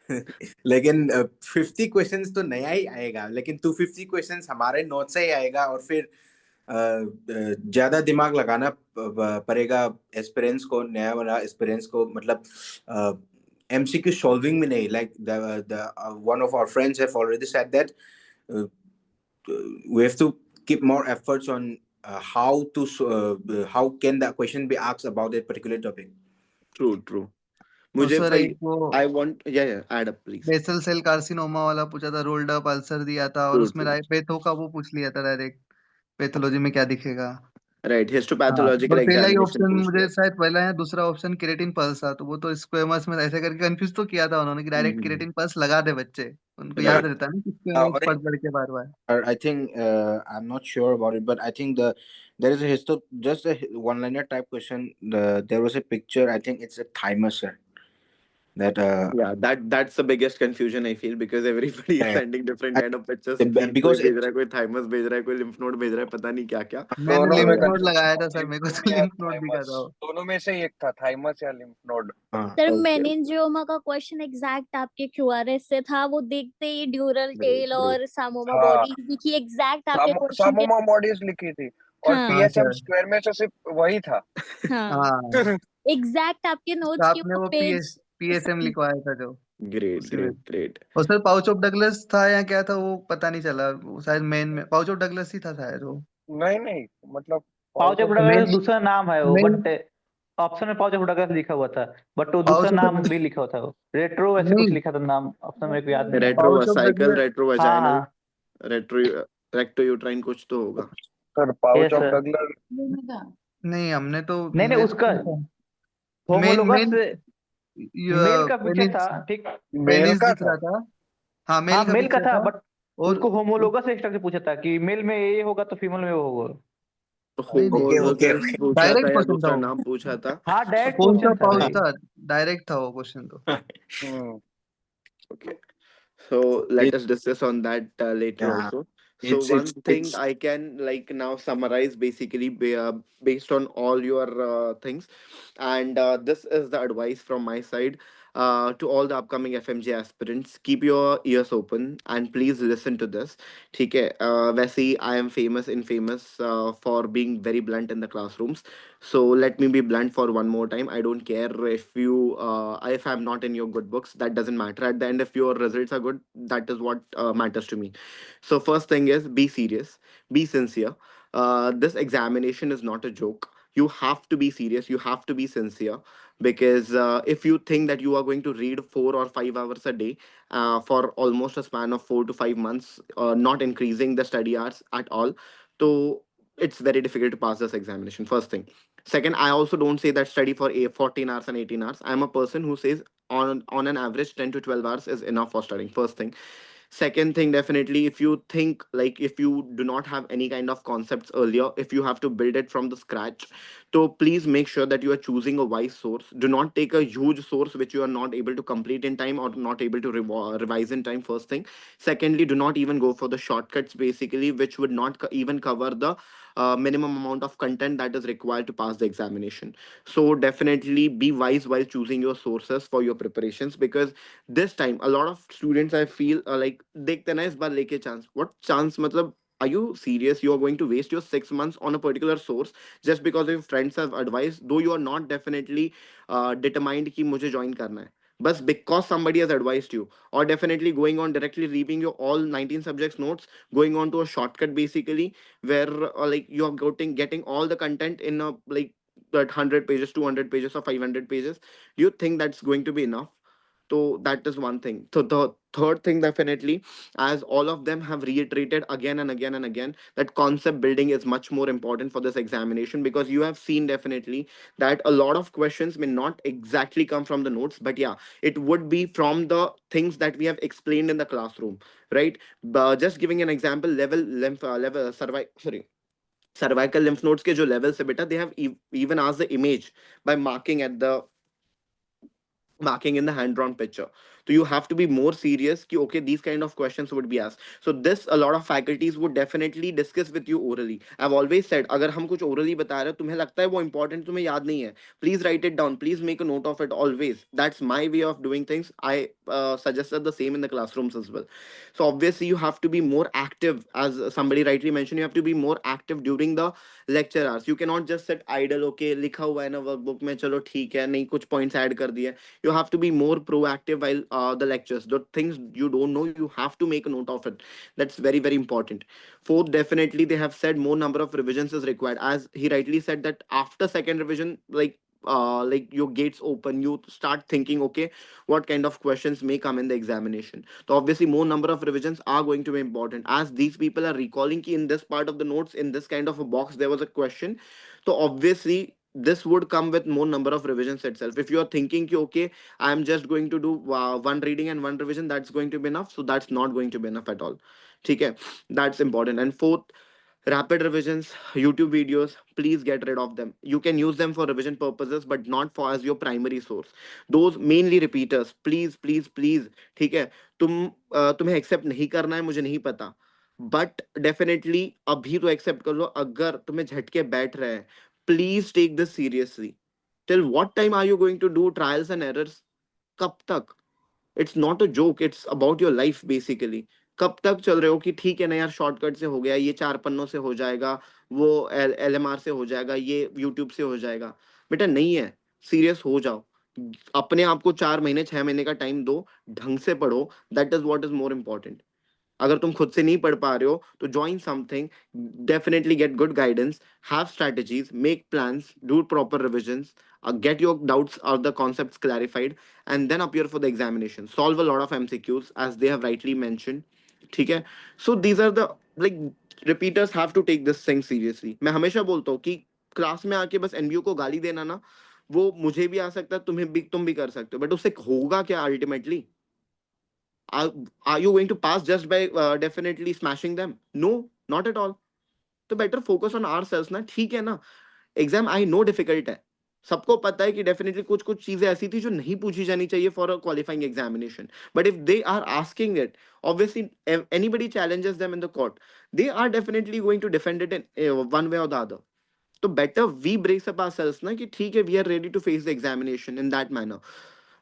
लेकिन 50 क्वेश्चंस तो नया ही आएगा, लेकिन 250 क्वेश्चंस हमारे नोट से ही आएगा, और फिर ज्यादा दिमाग लगाना पड़ेगा एस्पिरेंट्स को, नया वाला एस्पिरेंट्स को, मतलब एमसीक्यू सॉल्विंग में नहीं, like the one of our friends have already said that we have to keep more efforts on how can the question be asked about a particular topic. True और मुझे sir भाई एक वो I want या add up please. Basal cell carcinoma वाला पूछा था, rolled up ulcer दिया था, और उसमें ट्रू पेथो का वो पूछ लिया था डायरेक्ट, पैथोलॉजी में क्या दिखेगा। राइट हाँ हिस्टोपैथोलॉजिकल और पहला ही एग्जामिनेशन ऑप्शन पूछ मुझे लिया। शायद पहला या दूसरा ऑप्शन केरेटिन पल्स था, तो वो तो स्क्वेमस में ऐसे करके कंफ्यूज तो किया था उन्होंने कि डायरेक्ट केरेटिन पल्स लगा दे बच्चे, उनको याद Right. रहता है ना कि स्क्वेमस और पढ़ के बार बार। I think I'm not sure about it, but I think there is a just a one-liner type question. There was a picture. I think it's a thymus, sir. that Yeah, that's the biggest confusion I feel, because everybody is yeah, sending different kind of pictures. कोई because भेज रहा है, कोई thymus भेज रहा है, कोई lymph node भेज रहा है, पता नहीं क्या क्या. मैंने दोनों में लिम्फ नोड कंफ्यूजन लगाया था था, सर, मेरे को लिम्फ तो या लिम्फ नोड दिखा थाइमस, था वो। दोनों में से एक था, थाइमस या लिम्फ नोड। हाँ सर Okay. मेनिनजियोमा का क्वेश्चन एग्जैक्ट आपके क्यूआरएस से था, वो देखते ही ड्यूरल Great, टेल great. और सामोमा हाँ, बॉडी दिखी एग्जैक्ट आपके क्वेश्चन के। सामोमा बॉडीज लिखी थी और हाँ हाँ पीएसएम सर, स्क्वायर में से सिर्फ वही था। हाँ हाँ एग्जैक्ट आपके तो नोट्स की आपने वो वो पेज पीएसएम लिखवाया था जो Great, उसी में। great, great. और सर पाउच ऑफ डगलस था या क्या था वो पता नहीं चला, वो शायद मेन में पाउच ऑफ डगलस ही था शायद वो। नहीं नहीं, मतलब pouch of pouch of Douglas Douglas दूसरा नाम है वो, मेन बट ऑप्शन में पाउच ऑफ डगलस लिखा हुआ था, बट वो दूसरा पाउच ऑफ नाम भी लिखा हुआ था, वो रेट्रो ऐसे कुछ नहीं, लिखा था नाम, ऑप्शन मेरे को याद नहीं आ रहा। पाउच ऑफ Retrovacycle, डगलस, हाँ retrovaginal, हाँ retro rectouterine कुछ तो होगा. Sir pouch yes of sir. Douglas नहीं हमने तो नहीं नहीं मैं उसका मेन होमोलोगस मेन मेल का पिक्चर पेनिस था, ठीक। मेल पेनिस का दिख था। रहा था। हाँ हाँ मेल का मेल का पिक्चर था, था। बट और उसको होमोलोगस स्ट्रक्चर पूछा था कि मेल में ये होगा तो फीमेल में वो होगा। नहीं नहीं ओके ओके Homologous ओके पूछा था डायरेक्ट या क्वेश्चन था दूसरा वो, नाम पूछा था? हाँ डायरेक्ट कौन सा क्वेश्चन था पाउच भाई। था, डायरेक्ट था वो क्वेश्चन तो। हम्म, Okay. So let it, us discuss on that later yeah, also. So one thing it's I can like now summarize basically based on all your things, and this is the advice from my side to all the upcoming FMJ aspirants. Keep your ears open and please listen to this. ठीक है, वैसे ही I am famous for being very blunt in the classrooms. So let me be blunt for one more time. I don't care if I'm not in your good books. That doesn't matter. At the end, if your results are good, that is what matters to me. So first thing is be serious, be sincere. This examination is not a joke. You have to be serious. You have to be sincere, because if you think that you are going to read 4 or 5 hours a day for almost a span of 4 to 5 months, not increasing the study hours at all, so it's very difficult to pass this examination. First thing. Second, I also don't say that study for 14 hours and 18 hours. I'm a person who says on an average 10 to 12 hours is enough for studying. First thing. Second thing, definitely, if you think like if you do not have any kind of concepts earlier, if you have to build it from the scratch, so please make sure that you are choosing a wise source. Do not take a huge source which you are not able to complete in time or not able to revise in time. First thing. Secondly, do not even go for the shortcuts basically, which would not even cover the minimum amount of content that is required to pass the examination. So definitely be wise while choosing your sources for your preparations, because this time a lot of students I feel like देखते ना इस बार लेके chance. What chance? मतलब are you serious? You are going to waste your 6 months on a particular source just because your friends have advised, though you are not definitely determined कि मुझे join करना है. But because somebody has advised you, or definitely going on directly reading your all 19 subjects notes, going on to a shortcut basically, where like you are getting all the content in a like that 100 pages, 200 pages, or 500 pages. Do you think that's going to be enough? So that is one thing. So the third thing, definitely, as all of them have reiterated again and again and again, that concept building is much more important for this examination, because you have seen definitely that a lot of questions may not exactly come from the notes, but yeah, it would be from the things that we have explained in the classroom, right? Just giving an example, level sorry, cervical lymph nodes के जो levels है बेटा, they have even asked the image by marking in the hand drawn picture. So you have to be more serious कि okay, these kind of questions would be asked. So this a lot of faculties would definitely discuss with you orally. I've always said अगर हम कुछ orally बता रहे हैं तुम्हें लगता है वो important तुम्हें याद नहीं है, please write it down, please make a note of it always. That's my way of doing things. I suggested the same in the classrooms as well. So obviously you have to be more active, as somebody rightly mentioned, you have to be more active during the lecture hours. You cannot just sit idle. Okay, लिखा हुआ है ना workbook में, चलो ठीक है, नहीं कुछ points add कर दिए. You have to be more proactive while the lectures, the things you don't know, you have to make a note of it. That's very very important. Fourth, definitely they have said more number of revisions is required, as he rightly said that after second revision, like your gates open, you start thinking okay, what kind of questions may come in the examination. So obviously more number of revisions are going to be important, as these people are recalling ki in this part of the notes, in this kind of a box there was a question. So obviously this would come with more number of revisions itself. If you are thinking ki, okay, I am just going to do one reading and one revision, that's going to be enough, so that's not going to be enough at all. Okay, that's important. And fourth, Rapid revisions, YouTube videos, please get rid of them. You can use them for revision purposes, but not for as your primary source. Those mainly repeaters, please, ठीक है. तुम्हें accept नहीं करना है, मुझे नहीं पता, but definitely अभी तो एक्सेप्ट कर लो. अगर तुम्हें झटके बैठ रहे हैं, please take this seriously. Till what time are you going to do trials and errors? कब तक? It's not a joke, it's about your life basically. कब तक चल रहे हो कि ठीक है ना यार, शॉर्टकट से हो गया, ये 4 पन्नों से हो जाएगा, वो LMR से हो जाएगा, ये यूट्यूब से हो जाएगा. बेटा नहीं है, सीरियस हो जाओ. अपने आप को 4 महीने 6 महीने का टाइम दो, ढंग से पढ़ो. That is what is more important. अगर तुम खुद से नहीं पढ़ पा रहे हो तो join something, definitely get good guidance, have strategies, make plans, do proper revisions, get your doubts or the concepts clarified, and then appear for the examination. Solve a lot of MCQs as they have rightly mentioned. ठीक है. So these are the, like, repeaters have to take this thing seriously. मैं हमेशा बोलता हूँ कि class में आके बस NBU को गाली देना ना, वो मुझे भी आ सकता है, तुम भी कर सकते हो, बट उससे होगा क्या ultimately? Are you going to pass just by definitely smashing them? No, not at all. तो better focus on ourselves ना. ठीक है ना, एग्जाम आई नो डिफिकल्ट है, सबको पता है कि डेफिनेटली कुछ कुछ चीजें ऐसी थी जो नहीं पूछी जानी चाहिए for a qualifying examination, but if they are asking it, obviously anybody challenges them in the court, they are definitely going to defend it in one way or the other. तो better we brace up ourselves ना, कि ठीक है, we are ready to face the examination in that manner.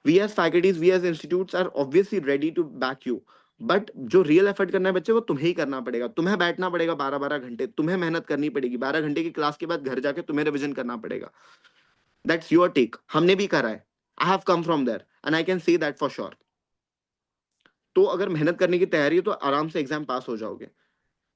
We as faculties, we as institutes are obviously ready to back you, but जो real effort करना है बच्चे, वो तुम्हें ही करना पड़ेगा. तुम्हें बैठना पड़ेगा 12-12 घंटे, तुम्हें मेहनत करनी पड़ेगी. 12 घंटे की क्लास के बाद घर जाके तुम्हें रिविजन करना पड़ेगा. That's your take. हमने भी करा है. I have come from there and I can say that for sure. तो अगर मेहनत करने की तैयारी है तो आराम से एग्जाम पास हो जाओगे,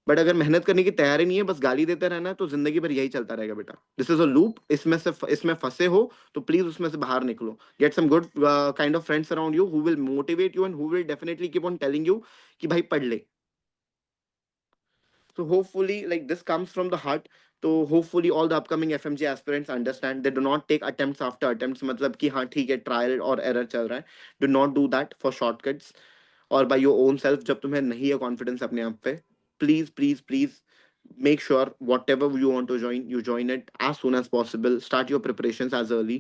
बट अगर मेहनत करने की तैयारी नहीं है, बस गाली देते रहना है, तो जिंदगी भर यही चलता रहेगा बेटा. This is a loop. इसमें फंसे हो तो प्लीज उसमें से बाहर निकलो. Get some good kind of friends around you who will motivate you and who will definitely keep on telling you कि भाई पढ़ ले. So hopefully, like, this comes from the heart. So hopefully all the upcoming FMG aspirants understand. They do not take attempts after attempts. मतलब कि हाँ ठीक है, trial और error चल रहा है. Do not do that for shortcuts or by your own self. जब तुम्हें नहीं है confidence अपने आप पे, please make sure whatever you want to join, you join it as soon as possible. Start your preparations as early.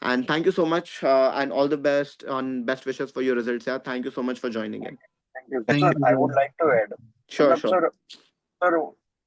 And thank you so much, and all the best and best wishes for your results. Yeah, thank you so much for joining in. Thank you. Thank Sir, you, I sir. would like to add. Sure, मतलब sure. Sir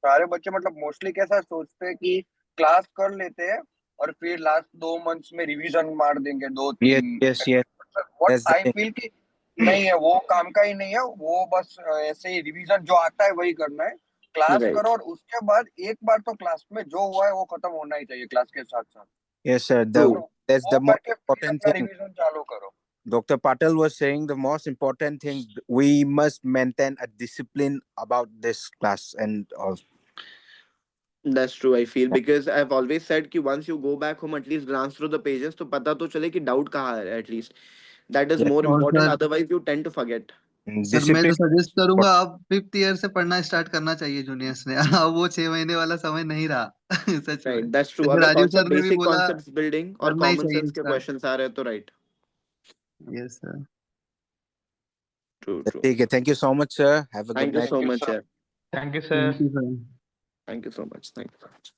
सारे बच्चे मतलब mostly कैसा सोचते हैं कि class कर लेते हैं और फिर लास्ट 2 मंथ्स में रिवीजन मार देंगे 2-3. Yes. What That's the I thing. Feel कि नहीं है, वो काम का ही नहीं है. वो बस ऐसे ही रिवीजन जो आता है वही करना है. Class Right. करो और उसके बाद एक बार तो क्लास में जो हुआ है वो खत्म होना ही चाहिए क्लास के साथ साथ. Yes, sir. True. That's वो the most करके फिर important अपना thing. रिवीजन चालू करो. Dr. Patel was saying the most important thing, we must maintain a discipline about this class and all. That's true, I feel, because I've always said कि once you go back home, at least glance through the pages, तो पता तो चले कि doubt कहाँ है at least. That is Yes. more और important. Sir Otherwise, you tend to forget. Sir मैं तो Discipline. सजेस्ट करूंगा अब 5th ईयर से पढ़ना स्टार्ट करना चाहिए जूनियर्स ने. अब वो 6 महीने वाला समय नहीं रहा. सच में Right, that's true. जैसे अगर राजीव concept, सर ने भी basic बोला, concepts building और करना ही common चाहिए sense के स्टार्ट. questions आ रहे हैं तो right. Yes sir. True. ठीक है. Thank you so much, sir. Have a good Thank you night. so Thank you, much, sir. yeah. Thank you, sir. Thank you sir. Thank you so much. Thank you so much.